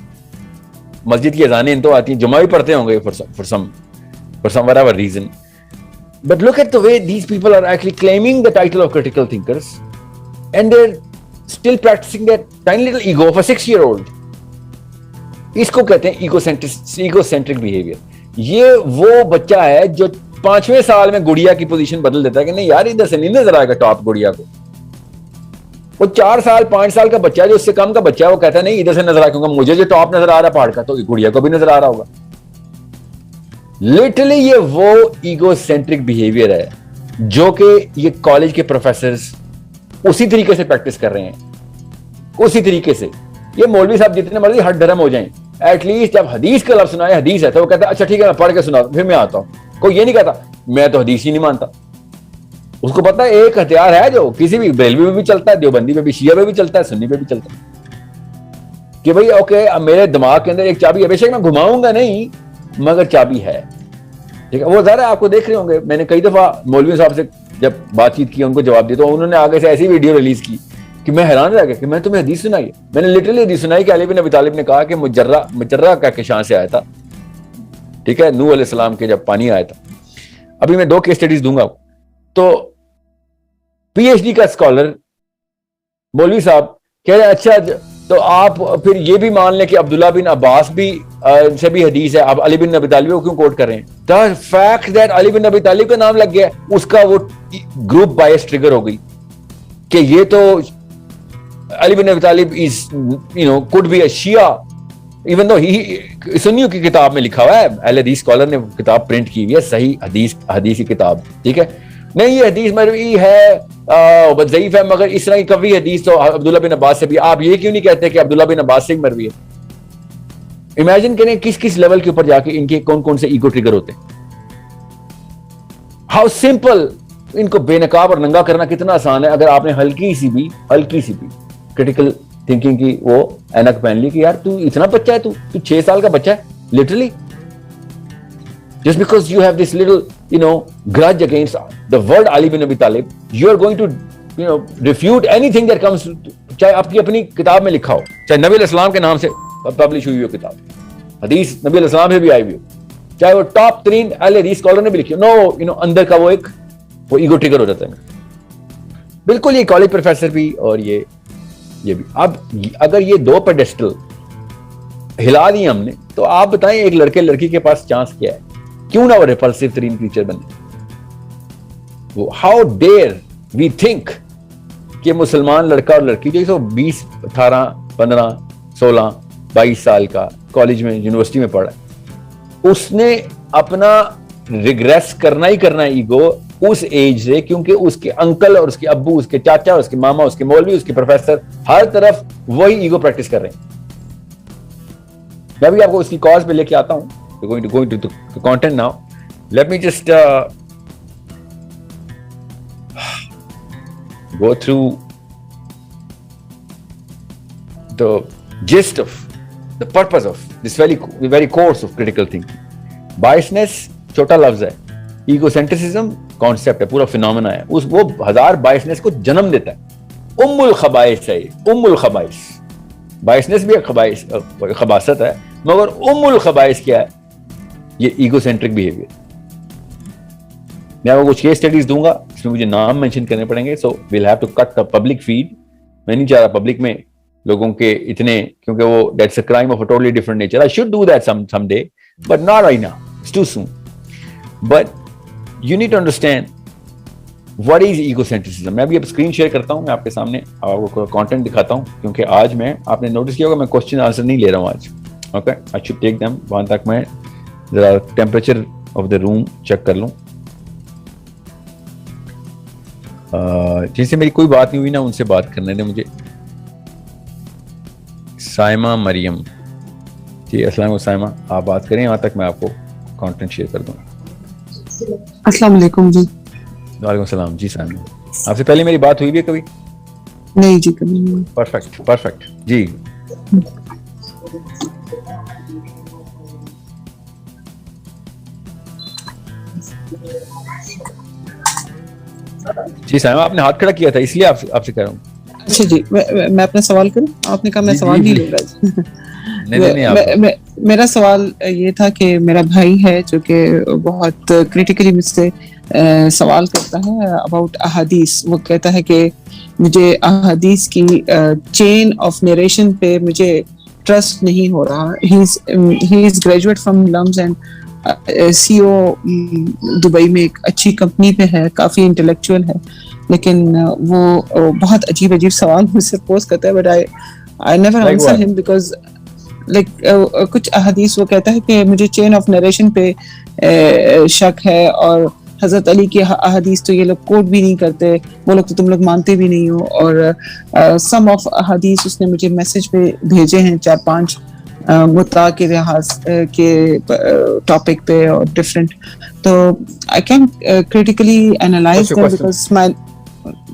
مسجد کی اذانیں ان تو آتی ہیں, جمعہ بھی پڑھتے ہوں گے for some whatever reason. But look at the way these people are actually claiming the title of critical thinkers and they're still practicing that tiny little ego of a 6-year-old. اس کو کہتے ہیں ایگوسینٹرک بیہیویئر. یہ وہ بچہ ہے جو 5ویں سال میں گڑیا کی پوزیشن بدل دیتا ہے کہ نہیں یار ادھر سے نہیں نظر آئے گا ٹاپ گڑیا کو. وہ 4 سال 5 سال کا بچہ ہے جو اس سے کم کا بچہ ہے, وہ کہتا ہے نہیں ادھر سے نظر آ, کیونکہ مجھے جو ٹاپ نظر آ رہا ہے پہاڑ کا تو گڑیا کو بھی نظر آ رہا ہوگا. لٹرلی یہ وہ ایگو سینٹرک بیہیویئر ہے جو کہ یہ کالج کے پروفیسرز اسی طریقے سے پریکٹس کر رہے ہیں, اسی طریقے سے. یہ مولوی صاحب جتنے مرضی ہٹ ڈرم ہو جائیں, ایٹ لیسٹ جب حدیث کا لفظ سنائے, حدیث ہے تو وہ کہتا ہے اچھا ٹھیک ہے میں پڑھ کے سنا پھر میں آتا ہوں. کوئی یہ نہیں کہتا میں تو حدیث ہی نہیں مانتا. اس کو پتا ہے ایک ہتھیار ہے جو کسی بھی بریلوی میں بھی چلتا ہے, دیوبندی میں بھی, شیعہ میں بھی چلتا ہے, سنی میں بھی چلتا ہے, کہ بھائی اوکے اب میرے دماغ کے اندر ایک چابی ہے, بے شک میں گھماؤں گا نہیں مگر چابی ہے, ٹھیک ہے. وہ ظاہر ہے آپ کو دیکھ رہے ہوں گے, میں نے کئی دفعہ مولوی صاحب سے جب بات چیت کی ان کو جواب دیا تو انہوں نے آگے سے ایسی ویڈیو ریلیز کی کہ میں حیران رہ گیا کہ میں تمہیں حدیث سنائی ہے. میں نے لٹرلی حدیث سنائی کہ علی بن ابی طالب نے کہا کہ مجرہ کا کشان سے آیا تھا, ٹھیک ہے, نوح علیہ السلام کے جب پانی آیا تھا. ابھی میں 2 کیس اسٹڈیز دوں گا. تو پی ایچ ڈی کا اسکالر مولوی صاحب کہہ رہے ہیں اچھا تو آپ پھر یہ بھی مان لیں کہ عبداللہ بن عباس بھی سے بھی حدیث ہے, آپ علی بن ابی طالب کو کیوں کوٹ کر رہے ہیں؟ دا فیکٹ دیٹ علی بن ابی طالب کا نام لگ گیا اس کا وہ گروپ بائس ٹریگر ہو گئی کہ یہ تو علی بن ابی طالب is could be a Shia even though he سنیوں کی کتاب میں لکھا ہوا ہے, اہل حدیث اسکالر نے کتاب پرنٹ کی ہوئی ہے, صحیح حدیث کی کتاب, ٹھیک ہے. نہیں یہ حدیث مروی ہے ضعیف ہے مگر اس طرح کی قوی حدیث تو عبداللہ بن عباس سے بھی. آپ یہ کیوں نہیں کہتے کہ عبداللہ بن عباس سے مروی ہے؟ امیجن کریں کس لیول کے اوپر جا کے ان کے کون سے ایگو ٹریگر ہوتے ہیں. ہاؤ سمپل, ان کو بے نقاب اور ننگا کرنا کتنا آسان ہے اگر آپ نے ہلکی سی بھی کرٹیکل تھنکنگ کی وہ اینک پہن لی کہ یار تو اتنا بچہ ہے, تو 6 سال کا بچہ ہے literally. Just because you have this little, grudge against the word Ali bin Abi Talib, you are going to, refute anything that comes, چاہے آپ کی اپنی کتاب میں لکھا ہو, چاہے نبی علیہ السلام کے نام سے پبلش ہوئی ہو کتاب, حدیث نبی علیہ السلام سے بھی آئی ہوئی ہو, چاہے وہ ٹاپ 3 اہل حدیث اسکالر نے بھی لکھی ہو. اندر کا وہ ایگو ٹریگر ہو جاتا ہے. بالکل یہ کالج پروفیسر بھی اور یہ بھی. اب اگر یہ 2 پیڈسٹل ہلا دی ہم نے تو آپ بتائیں ایک لڑکے لڑکی کے پاس چانس کیا ہے؟ کیوں نہ وہ ریپلسیو ترین کریچر بنے. ہاؤ ڈیئر وی تھنک کہ مسلمان لڑکا اور لڑکی جو 20 18 15 16 22 سال کا کالج میں یونیورسٹی میں پڑھا ہے, اس نے اپنا ریگریس کرنا ہی کرنا ہے ایگو اس ایج سے, کیونکہ اس کے انکل اور اس کے ابو, اس کے چاچا, اس کے ماما, اس کے مولوی, اس کے پروفیسر ہر طرف وہی ایگو پریکٹس کر رہے ہیں. میں بھی آپ کو اس کی کاز پہ لے کے آتا ہوں. going to the content now. Let me just go through the gist of the purpose of this very course of critical thinking. Biasness چھوٹا لفظ ہے, ایگوسینٹرسزم کانسیپٹ ہے, پورا فینومینا ہے. وہ 1000 بائسنس کو جنم دیتا ہے. ام الخبائث ہے, ام الخبائث. بائسنس بھی ایک خباثت ہے, مگر ام الخبائث کیا ہے؟ یہ ایگو سینٹرک بیہیویئر. میں آپ کو کچھ کیس اسٹڈیز دوں گا, اس میں مجھے نام مینشن کرنے پڑیں گے, so we'll have to cut the public feed. میں نہیں چاہ رہا پبلک میں لوگوں کے اتنے, کیونکہ وہ that's a crime of a totally different nature. I should do that some day, but not right now, it's too soon. But you need to understand what is egocentricism. میں ابھی اسکرین شیئر کرتا ہوں, میں آپ کے سامنے آپ کو کانٹینٹ دکھاتا ہوں, کیونکہ آج میں, آپ نے نوٹس کیا ہوگا میں کوشچن آنسر نہیں لے رہا ہوں آج. Okay, I should take them. وہاں تک میں ذرا temperature of the room check کر لوں. جن سے میری کوئی بات نہیں ہوئی نا, ان سے بات کرنے دیں مجھے. سائمہ مریم جی, السلام علیکم سائمہ, آپ بات کریں, یہاں تک میں آپ کو کانٹینٹ شیئر کر دوں. السلام علیکم جی. وعلیکم السلام جی. سائمہ, آپ سے پہلے میری بات ہوئی بھی ہے کبھی؟ نہیں جی, کبھی نہیں. پرفیکٹ جی. جی سائمہ, آپ نے ہاتھ کھڑا کیا تھا, اس لیے آپ سے کہہ رہا ہوں. اچھا جی, میں اپنا سوال کروں؟ آپ نے کہا میں سوال نہیں لوں گا. میرا سوال یہ تھا کہ میرا بھائی ہے جو کہ بہت کریٹیکلی مجھ سے سوال کرتا ہے اباؤٹ احادیث. وہ کہتا ہے کہ مجھے احادیث کی چین آف نیریشن پہ مجھے ٹرسٹ نہیں ہو رہا. He is graduate from LUMS and C O Dubai میں ایک اچھی کمپنی پہ ہے, کافی انٹلیکچوئل ہے, لیکن وہ بہت عجیب سوال مجھ سے پوز کرتا ہے. But I never answer him because like کچھ احادیث وہ کہتا ہے کہ مجھے چین آف نریشن پہ شک ہے, اور حضرت علی کی احادیث تو یہ لوگ کوٹ بھی نہیں کرتے, وہ لوگ تو تم لوگ مانتے بھی نہیں ہو. اور سم آف احادیث اس نے مجھے میسج پہ بھیجے ہیں 4-5 متع کے لحاظ کے ٹاپک پہ اور ڈفرینٹ. تو I can critically analyze them because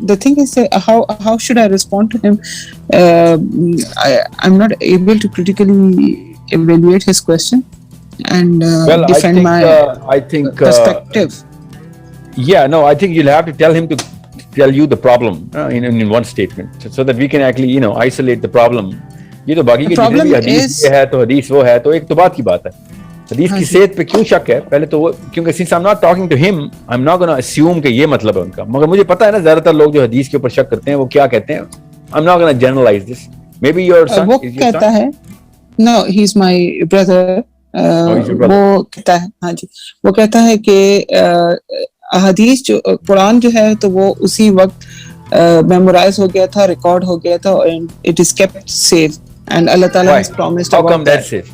the thing is how should I respond to him? I'm not able to critically evaluate his question and defend I think perspective. I think you'll have to tell him to tell you the problem in one statement so that we can actually isolate the problem. یہ تو باقی کے جتنے بھی حدیث ہے تو حدیث وہ ہے, تو ایک تو بات کی بات ہے حدیث کی صحت پہ کیوں شک ہے پہلے تو وہ, کیونکہ since I'm not talking to him I'm not gonna assume کہ یہ مطلب ہے ان کا. مگر مجھے پتا ہے نا زیادہ تر لوگ جو حدیث کے اوپر شک کرتے ہیں وہ کیا کہتے ہیں. I'm not gonna generalize this. Maybe your son وہ کہتا ہے no he's my brother. وہ کہتا ہے, ہاں جی, وہ کہتا ہے کہ احادیث جو قرآن جو ہے تو وہ اسی وقت میمورائز ہو گیا تھا, ریکارڈ ہو گیا تھا, and it is kept safe and Allah Ta'ala has promised. How come that's safe?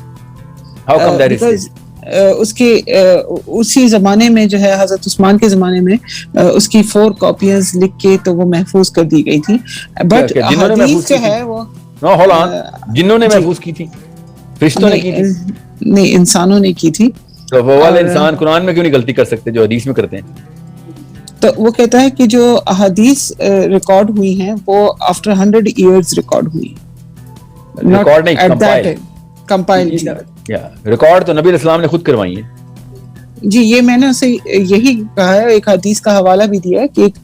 How come that is safe? اس کے اسی زمانے میں جو ہے حضرت عثمان کے زمانے میں اس کی 4 کاپیاں لکھ کے تو وہ محفوظ کر دی گئی تھی. بٹ حدیث جو ہے وہ جنہوں نے محفوظ کی تھی, فرشتوں نے کی تھی, نہیں انسانوں نے کی تھی. تو وہ والے انسان قرآن میں کیوں نہیں غلطی کر سکتے جو حدیث میں کرتے ہیں؟ تو وہ کہتا ہے کہ جو احادیث ریکارڈ ہوئی ہیں وہ آفٹر 100 ایئرز ریکارڈ ہوئی, ریکارڈ نہیں کمپائل. ریکارڈ تو نبی السلام نے خود کروائی ہیں. جی, یہ میں نے اسے یہی کہا ہے, ایک حدیث کا حوالہ بھی دیا ہے کہ ایک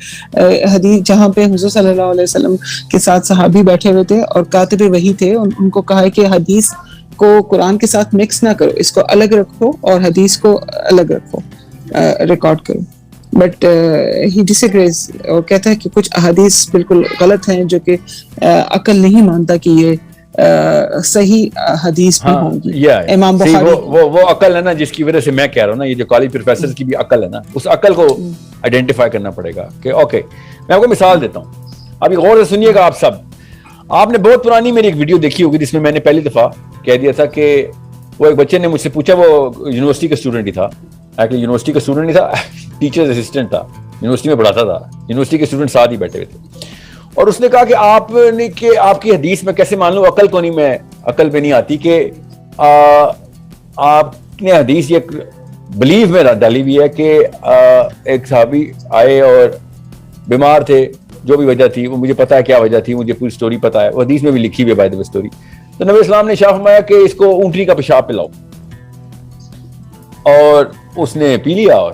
حدیث جہاں پہ حضور صلی اللہ علیہ وسلم کے ساتھ صحابی بیٹھے ہوئے تھے اور کاتب وحی تھے, ان کو کہا ہے کہ حدیث کو قرآن کے ساتھ مکس نہ کرو, اس کو الگ رکھو اور حدیث کو الگ رکھو, ریکارڈ کرو. بٹ ہی ڈس ایگریز, اور کہتا ہے کہ کچھ احادیث بالکل غلط ہیں جو کہ عقل نہیں مانتا کہ یہ صحیح حدیث بھی ہوں گی. امام بخاری وہ عقل ہے نا جس کی وجہ سے میں کہہ رہا ہوں نا, یہ جو کالج پروفیسر کی بھی عقل ہے نا, اس عقل کو آئیڈینٹیفائی کرنا پڑے گا کہ اوکے. میں آپ کو مثال دیتا ہوں. ابھی غور سے سنیے گا آپ سب. آپ نے بہت پرانی میری ایک ویڈیو دیکھی ہوگی جس میں نے پہلی دفعہ کہہ دیا تھا کہ وہ ایک بچے نے مجھ سے پوچھا, وہ یونیورسٹی کا اسٹوڈنٹ ہی تھا, ایکچولی یونیورسٹی کا اسٹوڈنٹ نہیں تھا, ٹیچر اسسٹنٹ تھا, یونیورسٹی میں پڑھاتا تھا, یونیورسٹی کے اسٹوڈنٹ ساتھ ہی بیٹھے ہوئے تھے. اور اس نے کہا کہ آپ کی حدیث میں کیسے مان لوں, عقل کو نہیں, میں عقل پہ نہیں آتی کہ آپ نے حدیث یہ بلیو میں ڈالی ہوئی ہے کہ ایک صحابی آئے اور بیمار تھے, جو بھی وجہ تھی وہ مجھے پتا ہے کیا وجہ تھی, مجھے پوری سٹوری پتا ہے, وہ حدیث میں بھی لکھی ہوئی ہے بائی دی وے سٹوری. تو نبی اسلام نے شاہ فرمایا کہ اس کو اونٹنی کا پیشاب پلاؤ, اور اس نے پی لیا اور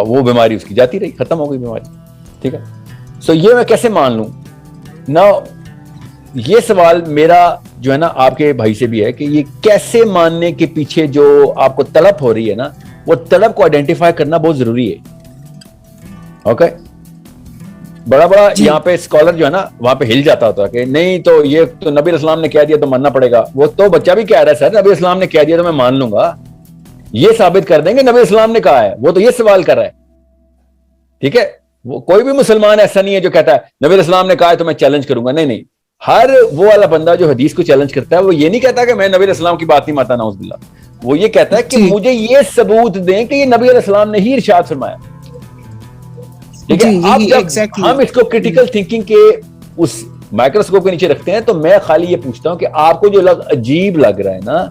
وہ بیماری اس کی جاتی رہی, ختم ہو گئی بیماری. ٹھیک ہے, سو یہ میں کیسے مان لوں نا, یہ سوال میرا جو ہے نا آپ کے بھائی سے بھی ہے کہ یہ کیسے ماننے کے پیچھے جو آپ کو طلب ہو رہی ہے نا, وہ طلب کو آئیڈینٹیفائی کرنا بہت ضروری ہے. اوکے, بڑا یہاں پہ اسکالر جو ہے نا وہاں پہ ہل جاتا ہوتا ہے کہ نہیں تو یہ تو نبی اسلام نے کہہ دیا تو ماننا پڑے گا. وہ تو بچہ بھی کہہ رہا ہے سر نبی اسلام نے کہہ دیا تو میں مان لوں گا, یہ ثابت کر دیں گے نبی اسلام نے کہا ہے, وہ تو یہ سوال کر رہا ہے. ٹھیک ہے, وہ کوئی بھی مسلمان ایسا نہیں ہے جو کہتا ہے نبی اسلام نے کہا ہے تو میں چیلنج کروں گا. نہیں نہیں, ہر وہ والا بندہ جو حدیث کو چیلنج کرتا ہے وہ یہ نہیں کہتا کہ میں نبی اسلام کی بات نہیں مانتا, نعوذ باللہ. وہ یہ کہتا ہے کہ مجھے یہ ثبوت دیں کہ یہ نبی علیہ السلام نے ہی ارشاد فرمایا. ٹھیک ہے, اب جب ہم اس کو کریٹیکل تھنکنگ کے اس مائکروسکوپ کے نیچے رکھتے ہیں تو میں خالی یہ پوچھتا ہوں کہ آپ کو جو عجیب لگ رہا ہے نا,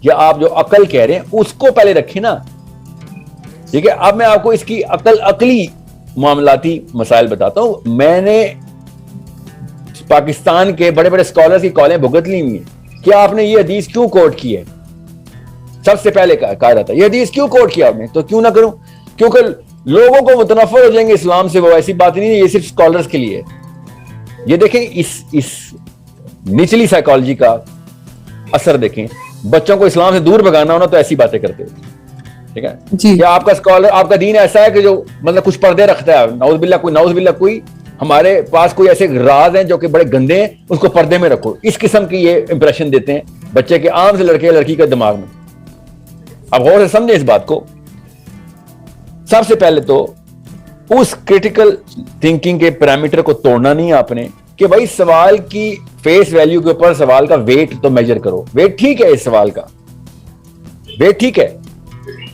یا آپ جو عقل کہہ رہے ہیں اس کو پہلے رکھیں نا. ٹھیک ہے, اب میں آپ کو اس کی عقلی معاملاتی مسائل بتاتا ہوں. میں نے پاکستان کے بڑے بڑے اسکالرز کی کالیں بھگت لی ہوئی ہیں کہ آپ نے یہ حدیث کیوں کوٹ کی ہے. سب سے پہلے کہا جاتا ہے یہ حدیث کیوں کوٹ کیا آپ نے, تو کیوں نہ کروں, کیونکہ لوگوں کو متنفر ہو جائیں گے اسلام سے. وہ ایسی بات نہیں ہے, یہ صرف اسکالرز کے لیے. یہ دیکھیں اس نچلی سائیکالوجی کا اثر دیکھیں. بچوں کو اسلام سے دور بھگانا ہونا تو ایسی باتیں کرتے ہیں. ٹھیک ہے, کیا آپ کا اسکالر, آپ کا دین ایسا ہے کہ جو مطلب کچھ پردے رکھتا ہے, نعوذ باللہ کوئی ہمارے پاس کوئی ایسے راز ہیں جو کہ بڑے گندے ہیں, اس کو پردے میں رکھو, اس قسم کی یہ امپریشن دیتے ہیں بچے کے عام سے لڑکے لڑکی کے دماغ میں. اب غور سے سمجھیں اس بات کو. سب سے پہلے تو اس کریٹیکل تھنکنگ کے پیرامیٹر کو توڑنا نہیں آپ نے کہ بھائی سوال کی فیس ویلیو کے اوپر سوال کا ویٹ تو میجر کرو. ویٹ ٹھیک ہے, اس سوال کا ویٹ ٹھیک ہے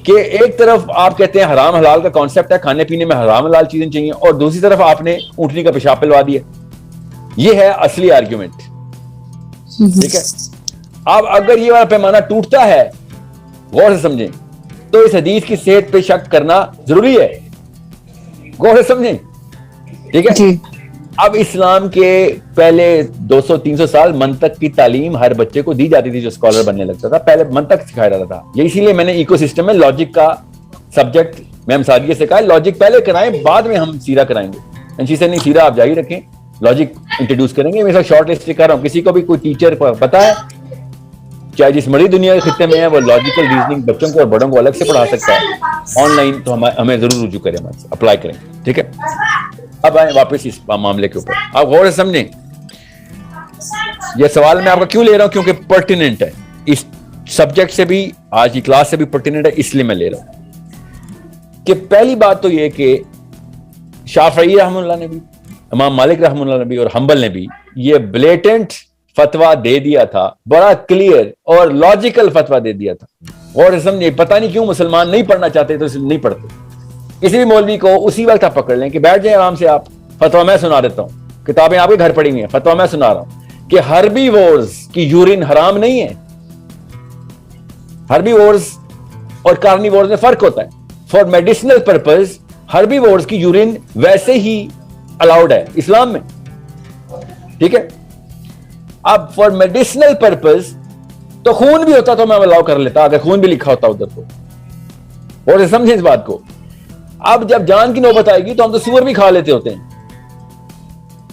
کہ ایک طرف آپ کہتے ہیں حرام حلال کا کانسیپٹ ہے, کھانے پینے میں حرام حلال چیزیں چاہیے, اور دوسری طرف آپ نے اونٹنی کا پیشاب پلوا دیا. یہ ہے اصلی آرگیومنٹ. ٹھیک ہے, اب اگر یہ والا پیمانہ ٹوٹتا ہے, غور سے سمجھیں, تو اس حدیث کی صحت پہ شک کرنا ضروری ہے. غور سے سمجھیں. ٹھیک ہے, اب اسلام کے پہلے 200-300 سال منطق کی تعلیم ہر بچے کو دی جاتی تھی جو اسکالر بننے لگتا تھا. پہلے منطق سکھایا جاتا تھا. یہ اسی لیے میں نے ایکو سسٹم میں لاجک کا سبجیکٹ میم سعدیہ سے کہا لاجک پہلے کرائیں, بعد میں ہم سیرہ کرائیں گے. انشی سے نہیں, سیرہ آپ جاری رکھیں, لاجک انٹروڈیوس کریں گے. میں شارٹ لسٹ کر رہا ہوں, کسی کو بھی کوئی ٹیچر پتا ہے چاہے جس مری دنیا کے خطے میں ہے وہ لاجیکل ریزننگ بچوں کو اور بڑوں کو الگ سے پڑھا سکتا ہے آن لائن, تو ہمیں ضرور رجوع کریں, اپلائی کریں. ٹھیک ہے, اب آئیں واپس اس معاملے کے اوپر. آپ غور سے سمجھیں, یہ سوال میں آپ کا کیوں لے رہا ہوں, کیونکہ پرٹیننٹ ہے, اس سبجیکٹ سے بھی, آج کی کلاس سے بھی پرٹیننٹ ہے, اس لیے میں لے رہا ہوں. کہ پہلی بات تو یہ کہ شافعی رحمہ اللہ نے بھی, امام مالک رحمہ اللہ نے بھی, اور حنبل نے بھی یہ بلیٹنٹ فتوا دے دیا تھا, بڑا کلیئر اور لاجیکل فتوا دے دیا تھا. اور سمجھے, پتہ نہیں کیوں مسلمان نہیں پڑھنا چاہتے تو نہیں پڑھتے. کسی بھی مولوی کو اسی وقت آپ پکڑ لیں کہ بیٹھ جائیں آرام سے, آپ فتوا میں سنا دیتا ہوں, کتابیں آپ کے گھر پڑی ہوئی ہیں, فتوا میں سنا رہا ہوں کہ ہربی وورز کی یورین حرام نہیں ہے. ہربی وورز اور کارنی وورز میں فرق ہوتا ہے. فار میڈیسنل پرپز ہربی وورز کی یورین ویسے ہی الاؤڈ ہے اسلام میں. ٹھیک ہے, اب فار میڈیسنل پرپز تو خون بھی ہوتا تو میں الاؤ کر لیتا, اگر خون بھی لکھا ہوتا ادھر تو. اور سمجھیں اس بات کو. اب جب جان کی نوبت آئے گی تو ہم تو سور بھی کھا لیتے ہوتے ہیں.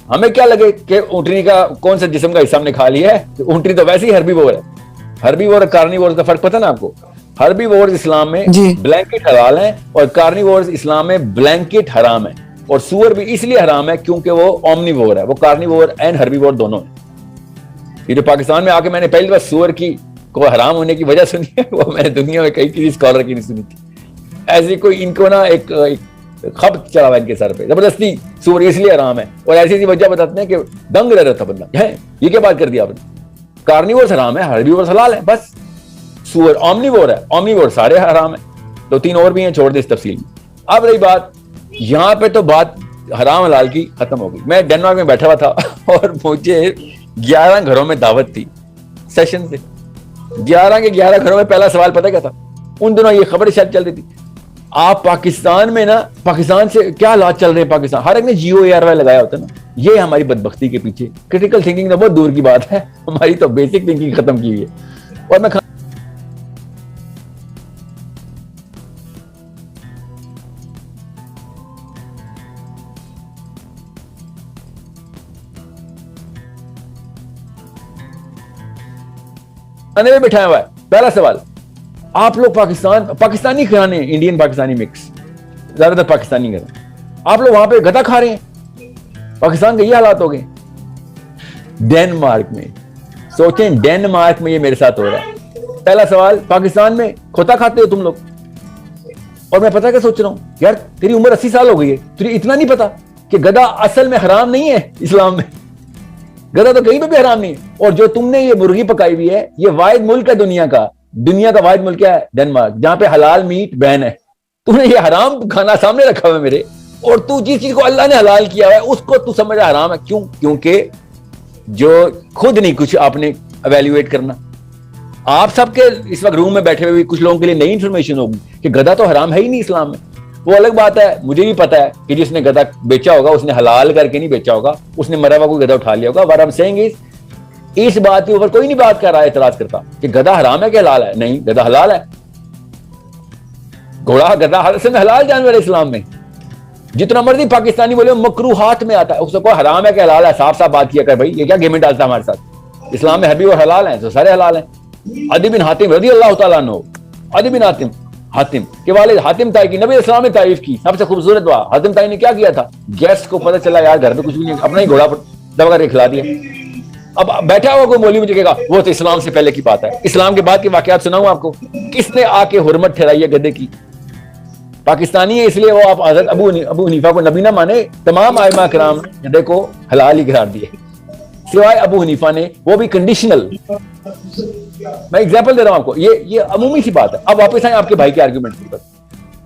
ہمیں کیا لگے کہ اونٹنی کا کون سا جسم کا حصہ ہم نے کھا لیا ہے, اونٹنی تو ویسے ہی ہربی وور ہے. ہربی وور اور کارنی وور کا فرق پتہ نا آپ کو. ہربی وور اسلام میں بلینکٹ حلال ہیں, اور کارنی وور اسلام میں بلینکٹ حرام ہے. اور سور بھی اس لیے حرام ہے کیونکہ وہ اومنی وور ہے, وہ کارنی وور اینڈ ہربی وور دونوں ہیں. یہ جو پاکستان میں آ کے میں نے پہلی بار سور کی کو حرام ہونے کی وجہ سنی ہے, وہ میں نے دنیا میں کئی کسی اسکالر کی نہیں سنی تھی. ایسی کوئی ان کو نا ایک خبط چلا ہوا ان کے سر پہ زبردستی سور اس لیے حرام ہے, اور ایسی ایسی وجہ بتاتے ہیں کہ دنگ رہ رہا تھا بندہ ہے. یہ کیا بات کر دی آپ نے؟ کارنیور حرام ہے, ہربیور حلال ہے, بس سور اومنیور ہے, اومنیور سارے حرام ہیں. 2-3 اور بھی ہیں, چھوڑ دے اس تفصیل میں. اب رہی بات یہاں پہ, تو بات حرام حلال کی ختم ہو گئی. میں ڈنمارک میں بیٹھا ہوا تھا اور مجھے 11 گھروں میں دعوت تھی سیشن سے. 11 کے 11 گھروں میں پہلا سوال پتہ کیا تھا؟ ان دنوں یہ خبر شاید چل رہی تھی, آپ پاکستان میں نا, پاکستان سے کیا حالات چل رہے ہیں پاکستان. ہر ایک نے GOARY لگایا ہوتا ہے نا. یہ ہماری بدبختی کے پیچھے کرٹیکل تھنکنگ تو بہت دور کی بات ہے, ہماری تو بیسک تھنکنگ ختم کی ہوئی ہے. اور میں کھانے میں بٹھایا ہوا ہے. پہلا سوال, آپ لوگ پاکستانی کھانے, انڈین پاکستانی مکس, زیادہ تر پاکستانی کھانے, آپ لوگ وہاں پہ گدا کھا رہے ہیں. پاکستان کے یہ حالات ہو گئے. ڈنمارک میں, سوچیں ڈنمارک میں یہ میرے ساتھ ہو رہا ہے. پہلا سوال, پاکستان میں کھوتا کھاتے ہو تم لوگ, اور میں پتہ کیا سوچ رہا ہوں, یار تیری عمر 80 سال ہو گئی ہے, تجھے اتنا نہیں پتا کہ گدا اصل میں حرام نہیں ہے اسلام میں. گدا تو کہیں پہ بھی حرام نہیں ہے. اور جو تم نے یہ مرغی پکائی ہوئی ہے, یہ واحد ملک ہے دنیا کا واحد ملک ہے ڈنمارک, جہاں پہ حلال میٹ بین ہے. تم نے یہ حرام کھانا سامنے رکھا ہوا ہے میرے, اور تو جس چیز کو اللہ نے حلال کیا ہے اس کو تو سمجھ حرام ہے. کیوں؟ کیونکہ جو خود نہیں کچھ آپ نے ایویلیویٹ کرنا. آپ سب کے اس وقت روم میں بیٹھے ہوئے کچھ لوگوں کے لیے نئی انفارمیشن ہوگی کہ گدا تو حرام ہے ہی نہیں اسلام میں. وہ الگ بات ہے, مجھے بھی پتا ہے کہ جس نے گدا بیچا ہوگا اس نے حلال کر کے نہیں بیچا ہوگا, اس نے مرا ہوا کوئی گدا اٹھا لیا ہوگا. what I'm saying is, اس بات کے اوپر کوئی نہیں بات کر رہا ہے, اعتراض کرتا کہ گدا حرام ہے کہ حلال ہے. نہیں, گدا حلال ہے. گھوڑا گدا حلال جانور ہے اسلام میں. جتنا مرضی پاکستانی بولے مکروہات میں آتا ہے, اس کو حرام ہے کہ حلال ہے, صاف صاف بات کیا کر بھائی, یہ کیا گیمنٹ ڈالتا ہے ہمارے ساتھ. اسلام میں حبیب اور حلال ہیں تو سارے حلال ہیں. عدی بن حاتم رضی اللہ تعالیٰ عنہ, عدی بن حاتم کے والد حاتم تائی کی نبی اسلام نے تعریف کی, سب سے خوبصورت دعا. حاتم تائی نے کیا کیا تھا, گیسٹ کو پتہ چلا یار گھر میں کچھ بھی نہیں, اپنا ہی گھوڑا دبا کر کے کھلا دیا. اب بیٹھا ہوا کوئی مولوی مجھے کہے گا وہ تو اسلام سے پہلے کی بات ہے. اسلام کے بعد کے واقعات سناؤں آپ کو, کس نے آ کے حرمت ٹھہرائی ہے گدے کی. پاکستانی ہے اس لیے وہ آپ حضرت ابو حنیفہ کو نبی نہ مانے, تمام ائمہ کرام نے گدے کو حلال ہی قرار دیے سوائے ابو حنیفہ نے, وہ بھی کنڈیشنل. میں ایگزامپل دے رہا ہوں آپ کو, یہ عمومی سی بات ہے. اب واپس آئیں آپ کے بھائی کے آرگیومنٹ پر,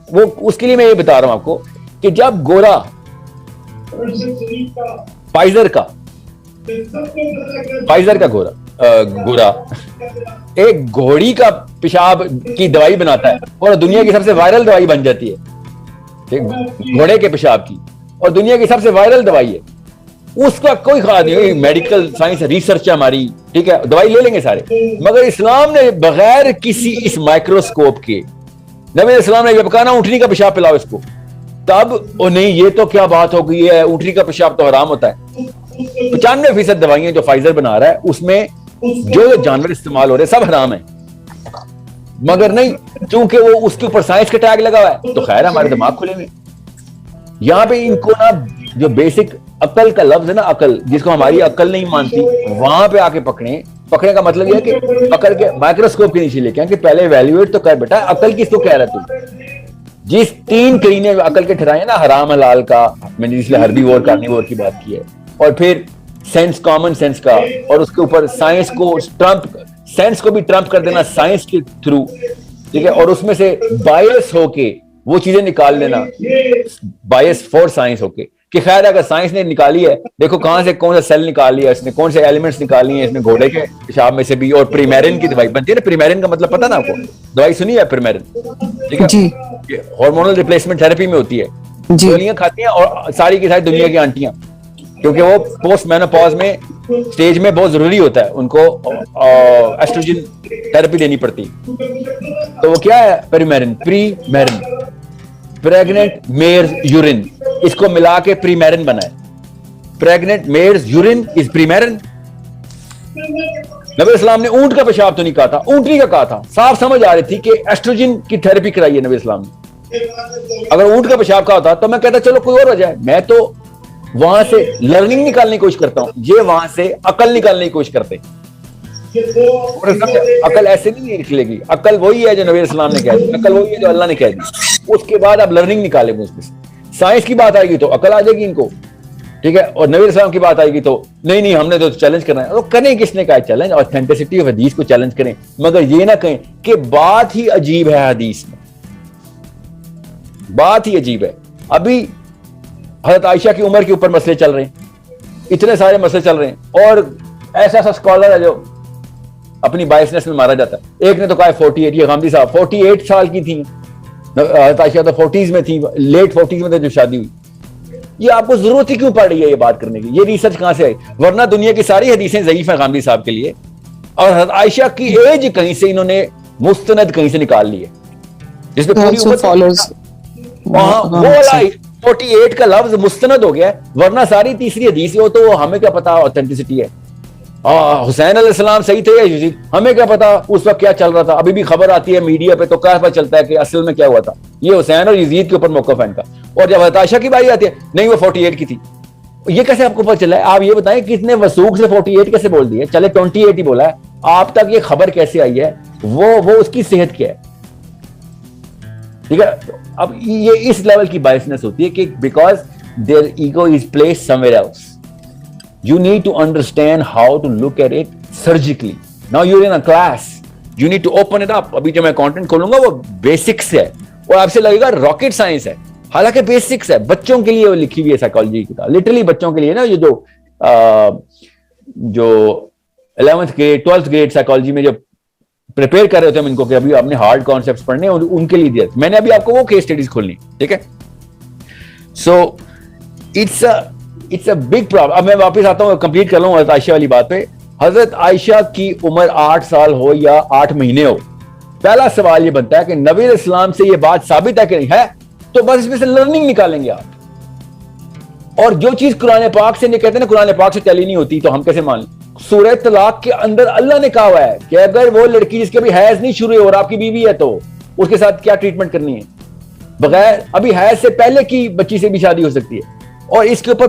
وہ اس کے لیے میں یہ بتا رہا ہوں آپ کو کہ جب گورا فائزر کا گورا ایک گھوڑی کا پیشاب کی دوائی بناتا ہے اور دنیا کی سب سے وائرل دوائی بن جاتی ہے, گھوڑے کے پیشاب کی, اور دنیا کی سب سے وائرل دوائی ہے, اس کا کوئی خیال نہیں. میڈیکل سائنس ریسرچ ہے ہماری, ٹھیک ہے, دوائی لے لیں گے سارے, مگر اسلام نے بغیر کسی اس مائکروسکوپ کے, نبی اسلام نے یہ بکانا اونٹنی کا پیشاب پلاؤ اس کو, تب او نہیں یہ تو کیا بات ہو گئی ہے, اونٹنی کا پیشاب تو حرام ہوتا ہے. 95% دوائیاں جو فائزر بنا رہا ہے اس میں جو جانور استعمال ہو رہے سب حرام ہیں, مگر نہیں, چونکہ وہ اس کے اوپر سائنس کا ٹیگ لگا ہوا ہے تو خیر ہمارے دماغ کھلے ہوئے. یہاں پہ ان کو نا جو بیسک عقل کا لفظ ہے نا, عقل جس کو ہماری عقل نہیں مانتی, وہاں پہ آ کے پکڑنے کا مطلب یہ ہے کہ پکڑ کے مائکروسکوپ کے نیچے لے کے کہ پہلے ایویلویٹ تو کر بیٹا, عقل کس کو کہہ رہا ہے تو. جس 3 کرینے عقل کے ٹھہرائے نا, حرام حلال کا, میں نے اس لیے ہربیور کارنیور کی بات کی ہے, اور پھر سینس, کامن سینس کا, اور اس کے اوپر سائنس کو ٹرمپ, سینس کو بھی ٹرمپ کر دینا سائنس کے تھرو, ٹھیک ہے, اور اس میں سے بائس ہو کے وہ چیزیں نکال لینا, بائس فور سائنس ہو کے کہ خیر اگر سائنس نے نکالی ہے, دیکھو کہاں سے کون سا سیل نکال لیا اس نے, کون سے ایلیمنٹس نکالی ہیں اس نے گھوڑے کے پیشاب میں سے بھی. اور پریمیرن کی دوائی بنتی ہے نا, پریمیرن کا مطلب پتہ نا آپ کو, دوائی سنی ہے پریمیرن, ٹھیک ہے, ہارمونل ریپلیسمنٹ تھراپی میں ہوتی ہے, گولیاں کھاتی ہیں اور ساری کی ساری دنیا کی آنٹیاں, کیونکہ وہ پوسٹ مینوپاز میں سٹیج میں بہت ضروری ہوتا ہے, ان کو ایسٹروجن تھراپی دینی پڑتی, تو وہ کیا ہے پریمیرن, پریگننٹ میئرز یورین, اس کو ملا کے پریمیرن بنا ہے. پریگننٹ میئرز یورین از پریمیرن. نبی اسلام نے اونٹ کا پیشاب تو نہیں کہا تھا, اونٹنی کا کہا تھا. صاف سمجھ آ رہی تھی کہ ایسٹروجن کی تھراپی کرائی ہے نبی اسلام نے. اگر اونٹ کا پیشاب کہا ہوتا تو میں کہتا چلو کوئی اور وجہ ہے, میں تو وہاں سے لرننگ نکالنے کی کوشش کرتا ہوں, یہ وہاں سے عقل نکالنے کی کوشش کرتے. عقل ایسے نہیں نکلے گی, عقل وہی ہے جو نبی اسلام نے کہہ دی, عقل وہی ہے جو اللہ نے کہہ دی, اس کے بعد آپ لرننگ نکالیں گے اس میں. سائنس کی بات آئے گی تو عقل آ جائے گی ان کو, ٹھیک ہے, اور نبی اسلام کی بات آئے گی تو نہیں ہم نے تو چیلنج کرنا ہے. کریں کس نے کہا چیلنج, اوتھینٹسٹی آف حدیث کو چیلنج کریں, مگر یہ نہ کہیں کہ بات ہی عجیب ہے حدیث میں, بات ہی عجیب ہے. ابھی حضرت عائشہ کی عمر کے اوپر مسئلے چل رہے ہیں, اتنے سارے مسئلے چل رہے ہیں, اور ایسا اسکالر ہے جو اپنی بائسنس میں مارا جاتا ہے. ایک نے تو کہا 48, یہ غامدی صاحب 48 سال کی تھی, حضرت عائشہ تو 40s میں تھی, لیٹ 40s میں تھے جو شادی ہوئی. یہ آپ کو ضرورت ہی کیوں پڑ رہی ہے یہ بات کرنے کی, یہ ریسرچ کہاں سے آئی؟ ورنہ دنیا کی ساری حدیثیں ضعیف ہیں غامدی صاحب کے لیے, اور حضرت عائشہ کی ایج کہیں سے انہوں نے مستند کہیں سے نکال لی ہے, جس میں پوری عمر وہ 48 کا لفظ مستند ہو گیا ہے, ورنہ ساری تیسری حدیث ہو تو ہمیں کیا پتا اوتھینٹسٹی ہے. حسین علیہ السلام صحیح تھے یا یزید, ہمیں کیا پتا اس وقت کیا چل رہا تھا. ابھی بھی خبر آتی ہے میڈیا پہ تو کیا پتہ چلتا ہے کہ اصل میں کیا ہوا تھا. یہ حسین اور یزید کے اوپر موقف ہے ان کا. اور جب حضرت عائشہ کی باری آتی ہے, نہیں وہ 48 کی تھی, یہ کیسے آپ کو پتہ چلا ہے؟ آپ یہ بتائیں کتنے وثوق سے 48 کیسے بول دیے, چلے 28 ہی بولا ہے, آپ تک یہ خبر کیسے آئی ہے, وہ اس کی صحت کیا ہے, ٹھیک ہے. اب یہ اس لیول کی بائسنس ہوتی ہے کہ because their ego is placed somewhere else. You need to understand how to look at it surgically. Now you're in a class. You need to open it up. ابھی جو میں content کھولوں گا وہ basics ہے, اور آپ سے لگے گا rocket science ہے, حالانکہ بیسکس ہے. بچوں کے لیے وہ لکھی ہوئی ہے سائیکالوجی کی کتاب, لٹرلی بچوں کے لیے نا, یہ جو 11th grade 12th grade psychology میں جو پریپیئر کر رہے ہوتے ہیں ان کو کہ ابھی آپ نے ہارڈ کانسیپٹس پڑھنے ہیں, ان کے لیے دیا. میں نے ابھی آپ کو وہ کیس اسٹڈیز کھولنی, ٹھیک ہے. So it's a big problem. اب میں واپس آتا ہوں, کمپلیٹ کر لوں حضرت عائشہ والی بات پہ. حضرت عائشہ کی عمر 8 سال ہو یا 8 مہینے ہو, پہلا سوال یہ بنتا ہے کہ نبی علیہ السلام سے یہ بات ثابت ہے کہ نہیں ہے, تو بس اس میں سے لرننگ نکالیں گے آپ. اور جو چیز قرآن پاک سے نہیں کہتے ہیں نا, قرآن پاک سے چلی نہیں ہوتی, تو ہم کیسے مان لیں؟ سورہ طلاق کے اندر اللہ نے کہا ہوا ہے کہ اگر وہ لڑکی جس کے ابھی حیض نہیں شروع اور آپ کی بیوی ہے تو اس کے ساتھ کیا ٹریٹمنٹ کرنی ہے, بغیر ابھی حیض سے پہلے کی بچی سے بھی شادی ہو سکتی ہے. اور اس کے اوپر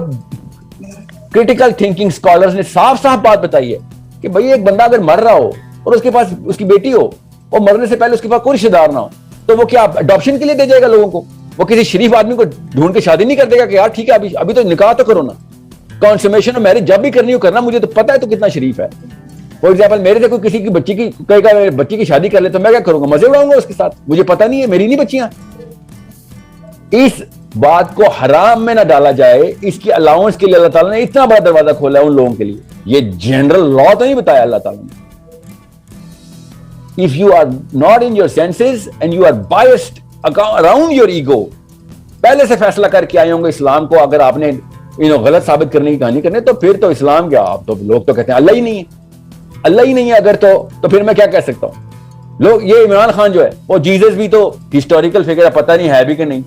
کریٹیکل تھنکنگ سکالرز نے صاف بات بتائی ہے کہ بھئی ایک بندہ اگر مر رہا ہو اور اس کے پاس اس کی بیٹی ہو, اور مرنے سے پہلے اس کے پاس کوئی رشتہ دار نہ ہو, تو وہ کیا اڈاپشن کے لیے دے جائے گا لوگوں کو؟ وہ کسی شریف آدمی کو ڈھونڈ کے شادی نہیں کر دے گا کہ یار ٹھیک ہے ابھی تو نکاح تو کرو نا, کانسومیشن اور میرج جب بھی کرنی ہو کرنا, مجھے تو پتا ہے تو کتنا شریف ہے. فار ایگزامپل میرے سے کوئی کسی کی بچی کی کہے گا میرے بچی کی شادی کر لے, تو میں کیا کروں گا؟ مزے اڑاؤں گا اس کے ساتھ, مجھے پتا نہیں ہے, میری نہیں بچیاں. اس بات کو حرام میں نہ ڈالا جائے, اس کی الاؤنس کے لیے اللہ تعالیٰ نے اتنا بڑا دروازہ کھولا ہے ان لوگوں کے لیے. یہ جنرل لا تو نہیں بتایا اللہ تعالیٰ نے. If you are not in your senses and you are biased around your ego, پہلے سے فیصلہ کر کے آئے ہوں گے اسلام کو اگر آپ نے غلط ثابت کرنے کی کہانی کرنے, تو پھر تو اسلام کیا, آپ تو لوگ تو کہتے ہیں اللہ ہی نہیں ہے, اللہ ہی نہیں ہے اگر تو پھر میں کیا کہہ سکتا ہوں. لوگ یہ عمران خان جو ہے وہ جیزس بھی تو ہسٹوریکل فگر ہے, پتہ نہیں ہے بھی کہ نہیں.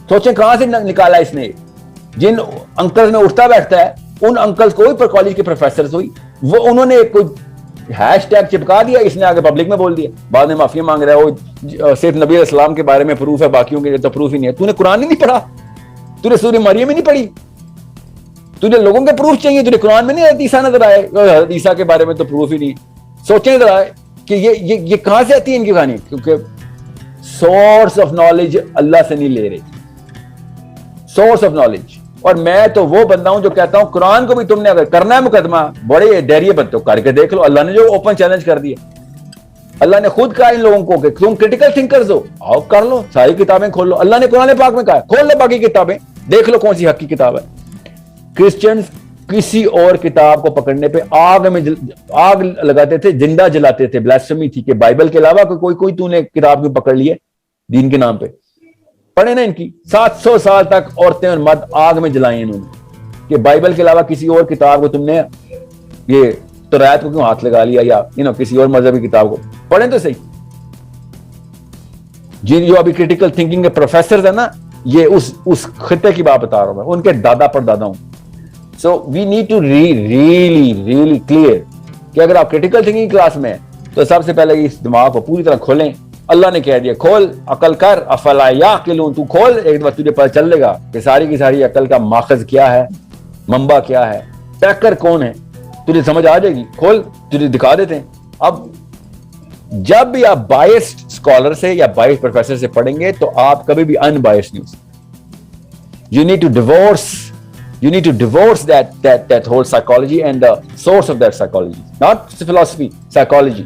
سوچیں کہاں سے نکالا اس نے. جن انکلز میں اٹھتا بیٹھتا ہے ان انکلز کو پر کالج کے پروفیسرز ہوئی, وہ انہوں نے کوئی ہیش ٹیگ چپکا دیا, اس نے آگے پبلک میں بول دیا, بعد میں معافی مانگ رہا ہے, وہ صرف نبی علیہ السلام کے بارے میں پروف ہے, باقیوں کے لیے تو پروف ہی نہیں ہے. تو نے قرآن ہی نہیں پڑھا, تو نے سورہ مریم میں نہیں پڑھی, تجھے لوگوں کے پروف چاہیے, تجھے قرآن میں نہیں حضرت عیسیٰ نظر آئے, حضرت عیسیٰ کے بارے میں تو پروف ہی نہیں. سوچیں ذرا کہ یہ کہاں سے آتی ہے ان کی کہانی, کیونکہ سورس آف نالج اللہ سے نہیں لے رہی, سورس آف نالج. اور میں تو وہ بندہ ہوں جو کہتا ہوں قرآن کو بھی تم نے اگر کرنا ہے مقدمہ, بڑے ڈیریے بندوں کر کے دیکھ لو. اللہ نے جو اوپن چیلنج کر دیا, اللہ نے خود کہا ان لوگوں کو کہ تم کریٹیکل تھنکرز ہو, آؤ کر لو, ساری کتابیں کھول لو. اللہ نے قرآن پاک میں کہا کھول لو باقی کتابیں, دیکھ لو کون سی حق کی کتاب ہے. کرسچنز کسی اور کتاب کو پکڑنے پہ آگ لگاتے تھے, زندہ جلاتے تھے. بلاسفمی تھی کہ بائبل کے علاوہ کوئی تو نے کتاب کیوں پکڑ لی ہے دین کے نام پہ. پڑھے نا ان کی 700 سال تک عورتیں اور مرد آگ میں جلائیں انہوں نے کہ بائبل کے علاوہ کسی اور کتاب کو تم نے یہ تورات کو کیوں ہاتھ لگا لیا, یا کسی اور مذہبی کتاب کو پڑھیں تو صحیح. جن جو ابھی کریٹیکل تھنکنگ کے پروفیسرز ہیں نا, یہ اس خطے کی بات بتا رہا ہوں میں, ان کے دادا پر دادا ہوں. So we need to really clear کہ اگر آپ کریٹیکل تھنکنگ کلاس میں ہیں تو سب سے پہلے اس دماغ کو پوری طرح کھولیں. اللہ نے کہہ دیا کھول, عقل کر, افلا یعقلون, تو کھول, ایک دفعہ تجھے پتہ چل گا کہ ساری کی ساری عقل کا ماخذ کیا ہے, منبع کیا ہے, پیکر کون ہے, تجھے سمجھ آ جائے گی. کھول, تجھے دکھا دیتے ہیں. اب جب بھی آپ بائسڈ اسکالر سے یا بائسڈ پروفیسر سے پڑھیں گے تو آپ کبھی بھی ان بائسڈ نہیں ہو سکتے. You need to divorce that whole psychology and the source of that psychology, not philosophy, psychology.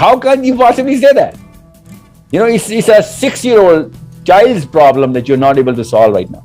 How can you possibly say that? You know, it's a 6-year-old child's problem that you're not able to solve right now.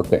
Okay.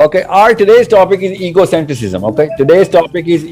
Okay, our today's topic is egocentrism. Okay, today's topic is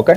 Okay,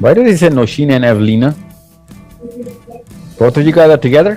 Why did he say Noshin and Evelina? Both of you guys are together?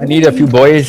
I need a few boys.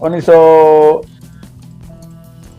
1900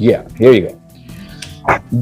Yeah, here you go.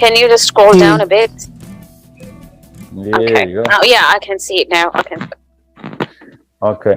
Can you just scroll down a bit? There you go. Oh, yeah, I can see it now. Okay.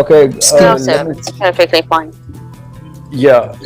Okay. No, sir, it's perfectly fine. Yeah,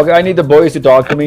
Okay, I need the boys to talk to me.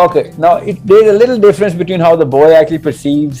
Okay, now there's a little difference between how the boy actually perceives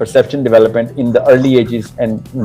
perception development in the early ages, and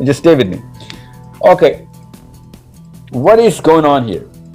Just stay with me. Okay, what is going on here?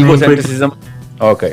Egocentrism. Okay.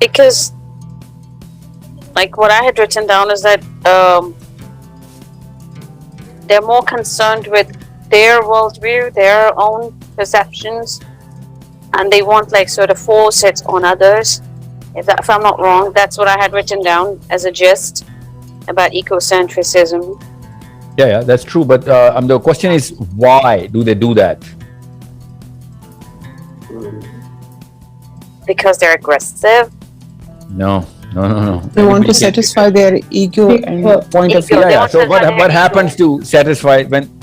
Because, like, what I had written down is that they're more concerned with their worldview, their own perceptions, and they want, like, sort of force it on others. If I'm not wrong, that's what I had written down as a gist about ecocentrism. Yeah, that's true. But the question is, why do they do that? Because they're aggressive. No. They want to satisfy their ego and point of view. Yeah. So what happens to satisfy when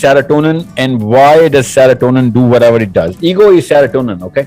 serotonin and why does serotonin do whatever it does? Ego is serotonin, okay?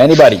Anybody?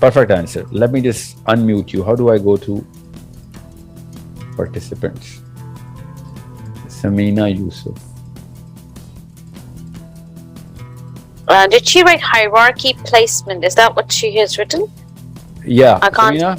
perfect answer. Let me just unmute you. How do I go to participants? Samina Yusuf. Did she write hierarchy placement? Is that what she has written? Yeah. I can't. Samina?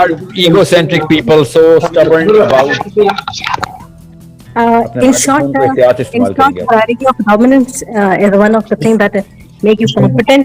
are egocentric people so stubborn about? In short, hierarchy of dominance is one of the things that make you competent.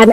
And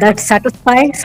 that satisfies.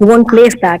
You won't place that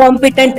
competent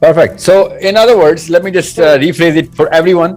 Perfect. So in other words, let me just rephrase it for everyone.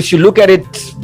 if you look at it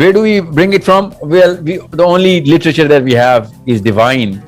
Where do we bring it from? Well, the only literature that we have is divine,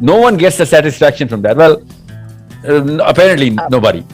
No one gets the satisfaction from that. Well, apparently nobody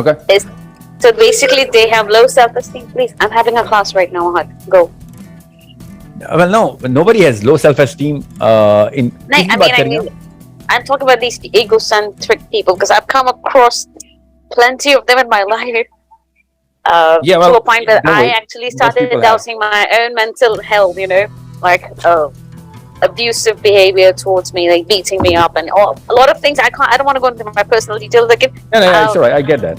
Okay? So basically they have low self-esteem. Please, I'm having a class right now. Go. Well, no, nobody has low self-esteem. I mean, I'm talking about these egocentric people because I've come across plenty of them in my life. To a point that I actually started doubting my own mental health, you know, like abusive behavior towards me, like beating me up and a lot of things. I don't want to go into my personal details. Like, it's all right. I get that.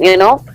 you know.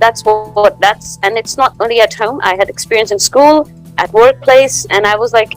That's and it's not only at home. I had experience in school, at workplace, and I was like,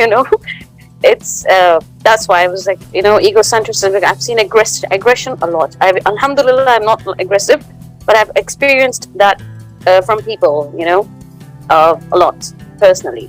you know. It's that's why I was like, you know, egocentrism. I've seen aggression a lot. Alhamdulillah, I'm not aggressive, but I've experienced that from people, you know, a lot personally.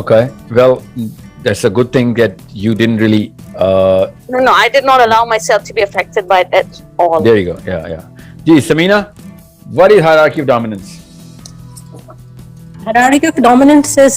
Okay, well, that's a good thing that you didn't really. No, I did not allow myself to be affected by it at all. There you go. Yeah. Ji, Samina, what is hierarchy of dominance? Hierarchy of dominance is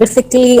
basically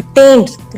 attained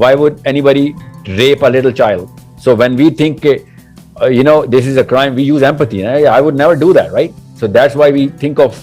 Why would anybody rape a little child? So when we think, you know, this is a crime, we use empathy. I would never do that, right? So that's why we think of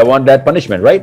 I want that punishment, right?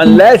Unless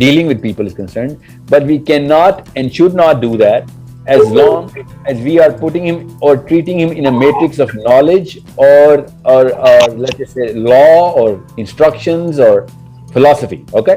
dealing with people is concerned, but we cannot and should not do that as long as we are putting him or treating him in a matrix of knowledge or let's just say law or instructions or philosophy. Okay,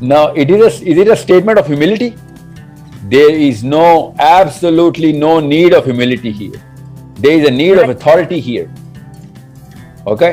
Now is it a statement of humility? There is absolutely no need of humility here. There is a need of authority here. Okay?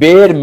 bare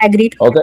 Agreed. Okay?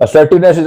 Assertiveness is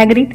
Agreed.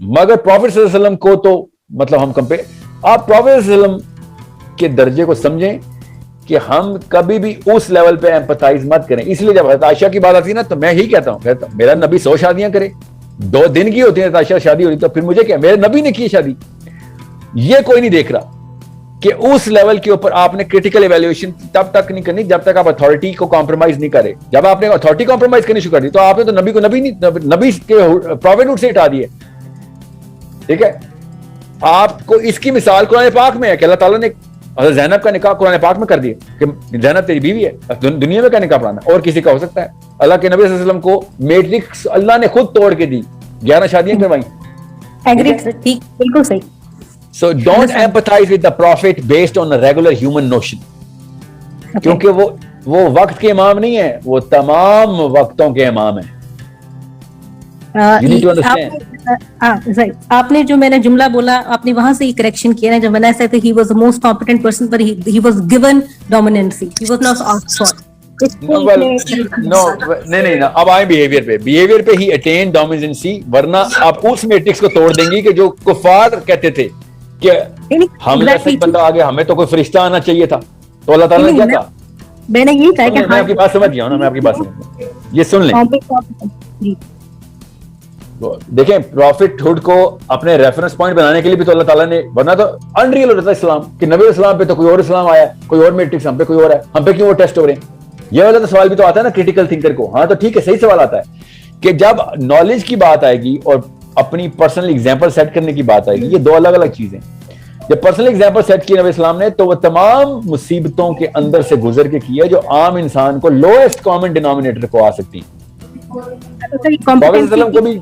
مگر prophet صلی اللہ علیہ وسلم کو تو مطلب ہم compare, آپ پروفیٹ صلی اللہ علیہ وسلم کے درجے کو سمجھیں کہ ہم کبھی بھی اس لیول پہ ایمپتھائز مت کریں. اس لیے جب حضرت عائشہ کی بات آتی ہے نا تو میں ہی کہتا ہوں میرا نبی 100 شادیاں کرے, 2 دن کی ہوتی ہیں عائشہ شادی ہو رہی, تو پھر مجھے کیا, میرے نبی نے کی شادی. یہ کوئی نہیں دیکھ رہا کہ اس لیول کے اوپر آپ نے کریٹیکل ایویلیویشن تب تک نہیں کرنی جب تک آپ اتھارٹی کو کمپرومائز نہیں کرے. جب آپ نے اتھارٹی کمپرومائز کرنی شروع کر دی تو آپ نے تو نبی کو نبی کے پروفیٹہڈ سے ہٹا دیے. ٹھیک ہے, آپ کو اس کی مثال قرآن پاک میں ہے کہ اللہ تعالیٰ نے حضرت زینب کا نکاح قرآن پاک میں کر دیا کہ زینب تیری بیوی ہے, دنیا میں کا نکاح پڑھانا اور کسی کا ہو سکتا ہے. اللہ کے نبی صلی اللہ علیہ وسلم کو میٹرکس اللہ نے خود توڑ کے دی, 11 شادیاں کروائیں. بالکل صحیح. So don't empathize with the prophet based on a regular human notion. کیونکہ وہ وقت کے امام نہیں ہے, وہ تمام وقتوں کے امام ہیں. You need to understand. آپ نے جو میں نے جملہ بولا آپ نے وہاں سے ہی کریکشن کیا نا, جب میں نے said that he was the most competent person but he was given dominancy, he was not asked for. نہیں, اب آئیں بیہیویئر پہ ہی اٹین ڈومیننسی, ورنہ آپ اس میٹرکس کو توڑ دیں گی کہ جو کفار کہتے تھے کہ ہم جیسا بندہ آ گیا, ہمیں تو کوئی فرشتہ آنا چاہیے تھا. تو اللہ تعالیٰ نے کیا کہا, میں نے یہ کہا کہ میں آپ کی بات سمجھ گیا ہوں نا, میں آپ کی بات سمجھ گیا, یہ سن لیں. دیکھیں پروفٹ ہوڈ کو اپنے ریفرنس پوائنٹ بنانے کے لیے بھی تو اللہ تعالیٰ نے, ورنہ تو انریل ہوتا ہے اسلام کہ نبی اسلام پہ تو کوئی اور اسلام آیا, کوئی اور میٹرکس, ہم پہ کوئی اور ہے, ہم پہ کیوں وہ ٹیسٹ ہو رہے ہیں. یہ والا تو سوال بھی تو آتا ہے نا کریٹیکل تھنکر کو. ہاں تو ٹھیک ہے, صحیح سوال آتا ہے کہ جب نالج کی بات آئے گی اور اپنی پرسنل ایگزامپل سیٹ کرنے کی بات آئے گی, یہ 2 الگ الگ چیزیں. جب پرسنل ایگزامپل سیٹ کی نبی اسلام نے تو وہ تمام مصیبتوں کے اندر سے گزر کے کیا جو عام انسان کو لوئسٹ کامن ڈینامینیٹر کو آ سکتی. وسلم کو بھی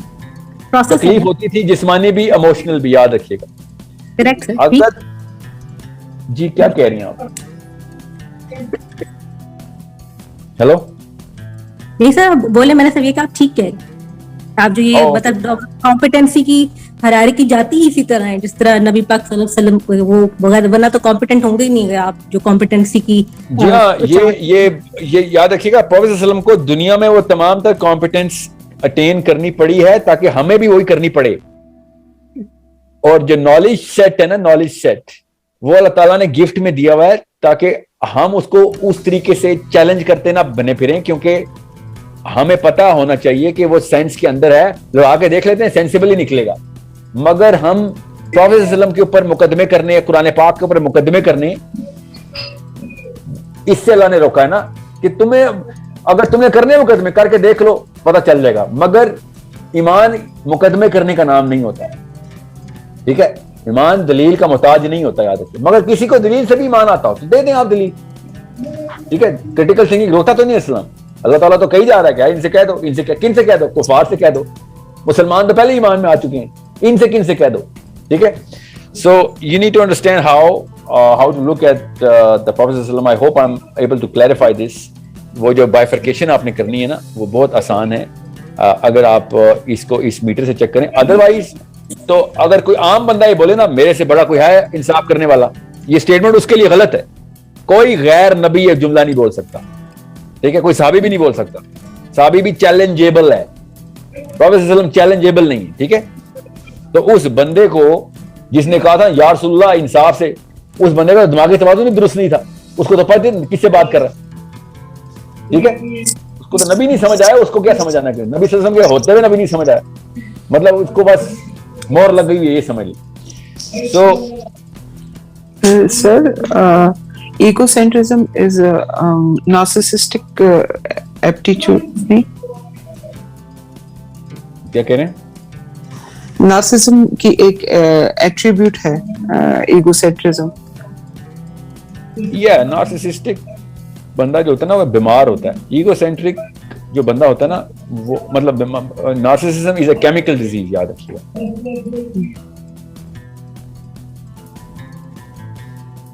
تکلیف ہوتی تھی, جسمانی بھی, ایموشنل بھی, یاد رکھیے گا. اگر جی کیا کہہ رہی ہیں آپ؟ ہیلو نہیں سر بولے, میں نے سب یہ کہا ٹھیک کہہ رہی. آپ جو یہ مطلب کمپیٹنسی کی ہرارکی جاتی ہی اسی طرح ہے جس طرح نبی پاک صلی اللہ علیہ وسلم وہ بغیر ورنہ تو کمپیٹنٹ ہوں گے ہی نہیں آپ جو کمپیٹنسی کی. جی ہاں, یہ یاد رکھیے گا پروفیٹ صلی اللہ علیہ وسلم کو دنیا میں وہ تمام تر کمپیٹنس اٹین کرنی پڑی ہے تاکہ ہمیں بھی وہی کرنی پڑے. اور جو نالج سیٹ ہے نا, نالج سیٹ وہ اللہ تعالیٰ نے گفٹ میں دیا ہوا ہے تاکہ ہم اس کو اس طریقے سے چیلنج کرتے نہ بنے پھریں, کیونکہ ہمیں پتا ہونا چاہیے کہ وہ سائنس کے اندر ہے. لوگ آ کے دیکھ لیتے ہیں سینسیبل ہی نکلے گا, مگر ہم پروفیٹ صلی اللہ علیہ وسلم کے اوپر مقدمے کرنے, قرآن پاک کے اوپر مقدمے کرنے, اس سے اللہ نے روکا ہے نا کہ تمہیں اگر تمہیں کرنے مقدمے کر کے دیکھ لو پتہ چل جائے گا. مگر ایمان مقدمے کرنے کا نام نہیں ہوتا ہے. ٹھیک ہے, ایمان دلیل کا محتاج نہیں ہوتا, یاد رکھیے. مگر کسی کو دلیل سے بھی ایمان آتا ہو تو دے دیں آپ دلیل. ٹھیک ہے, کریٹیکل تھنکنگ روکتا تو نہیں اسلام. اللہ تعالیٰ تو کہی جا رہا ہے کہ ان سے کہہ دو, ان سے کن سے کہہ دو, کفار سے کہہ دو. مسلمان تو پہلے ایمان میں آ چکے ہیں, ان سے کن سے کہہ دو. ٹھیک ہے, so you need to understand how to look at the prophet صلی اللہ علیہ وسلم. I hope I am able to clarify this. وہ جو بائیفرکیشن آپ نے کرنی ہے نا وہ بہت آسان ہے اگر آپ اس کو اس میٹر سے چیک کریں. ادروائز تو اگر کوئی عام بندہ یہ بولے نا میرے سے بڑا کوئی ہے انصاف کرنے والا, یہ اسٹیٹمنٹ اس کے لیے غلط ہے. کوئی غیر نبی یہ جملہ نہیں بول سکتا. ٹھیک ہے, کوئی صحابی بھی نہیں بول سکتا. صحابی بھی چیلنجیبل ہے, پروفیٹ صلی اللہ علیہ وسلم چیلنجیبل نہیں ہے. ٹھیک ہے, تو اس بندے کو جس نے کہا تھا یا رسول اللہ انصاف سے, اس بندے کا دماغی توازن بھی درست نہیں تھا. اس کو تو پتہ کس سے بات کر رہا ہے. ٹھیک ہے, اس کو تو نبی نہیں سمجھ آیا, اس کو کیا سمجھ آنا کہ نبی صلی اللہ علیہ وسلم کے ہوتے ہوئے نبی نہیں سمجھ آیا, مطلب اس کو بس مور لگ گئی ہے, یہ سمجھ لی. سو سر ایگوسینٹرزم از نارسسسٹک ایپٹیچیوڈ نہیں کیا کہہ رہے ہیں؟ نارسسزم کی ایک ایٹریبیوٹ ہے ایگوسینٹرزم. یا نارسسسٹک بندہ جو ہوتا ہے نا وہ بیمار ہوتا ہے. ایگو سینٹرک جو بندہ ہوتا ہے نا وہ مطلب narcissism is a chemical disease, یاد رکھیے گا.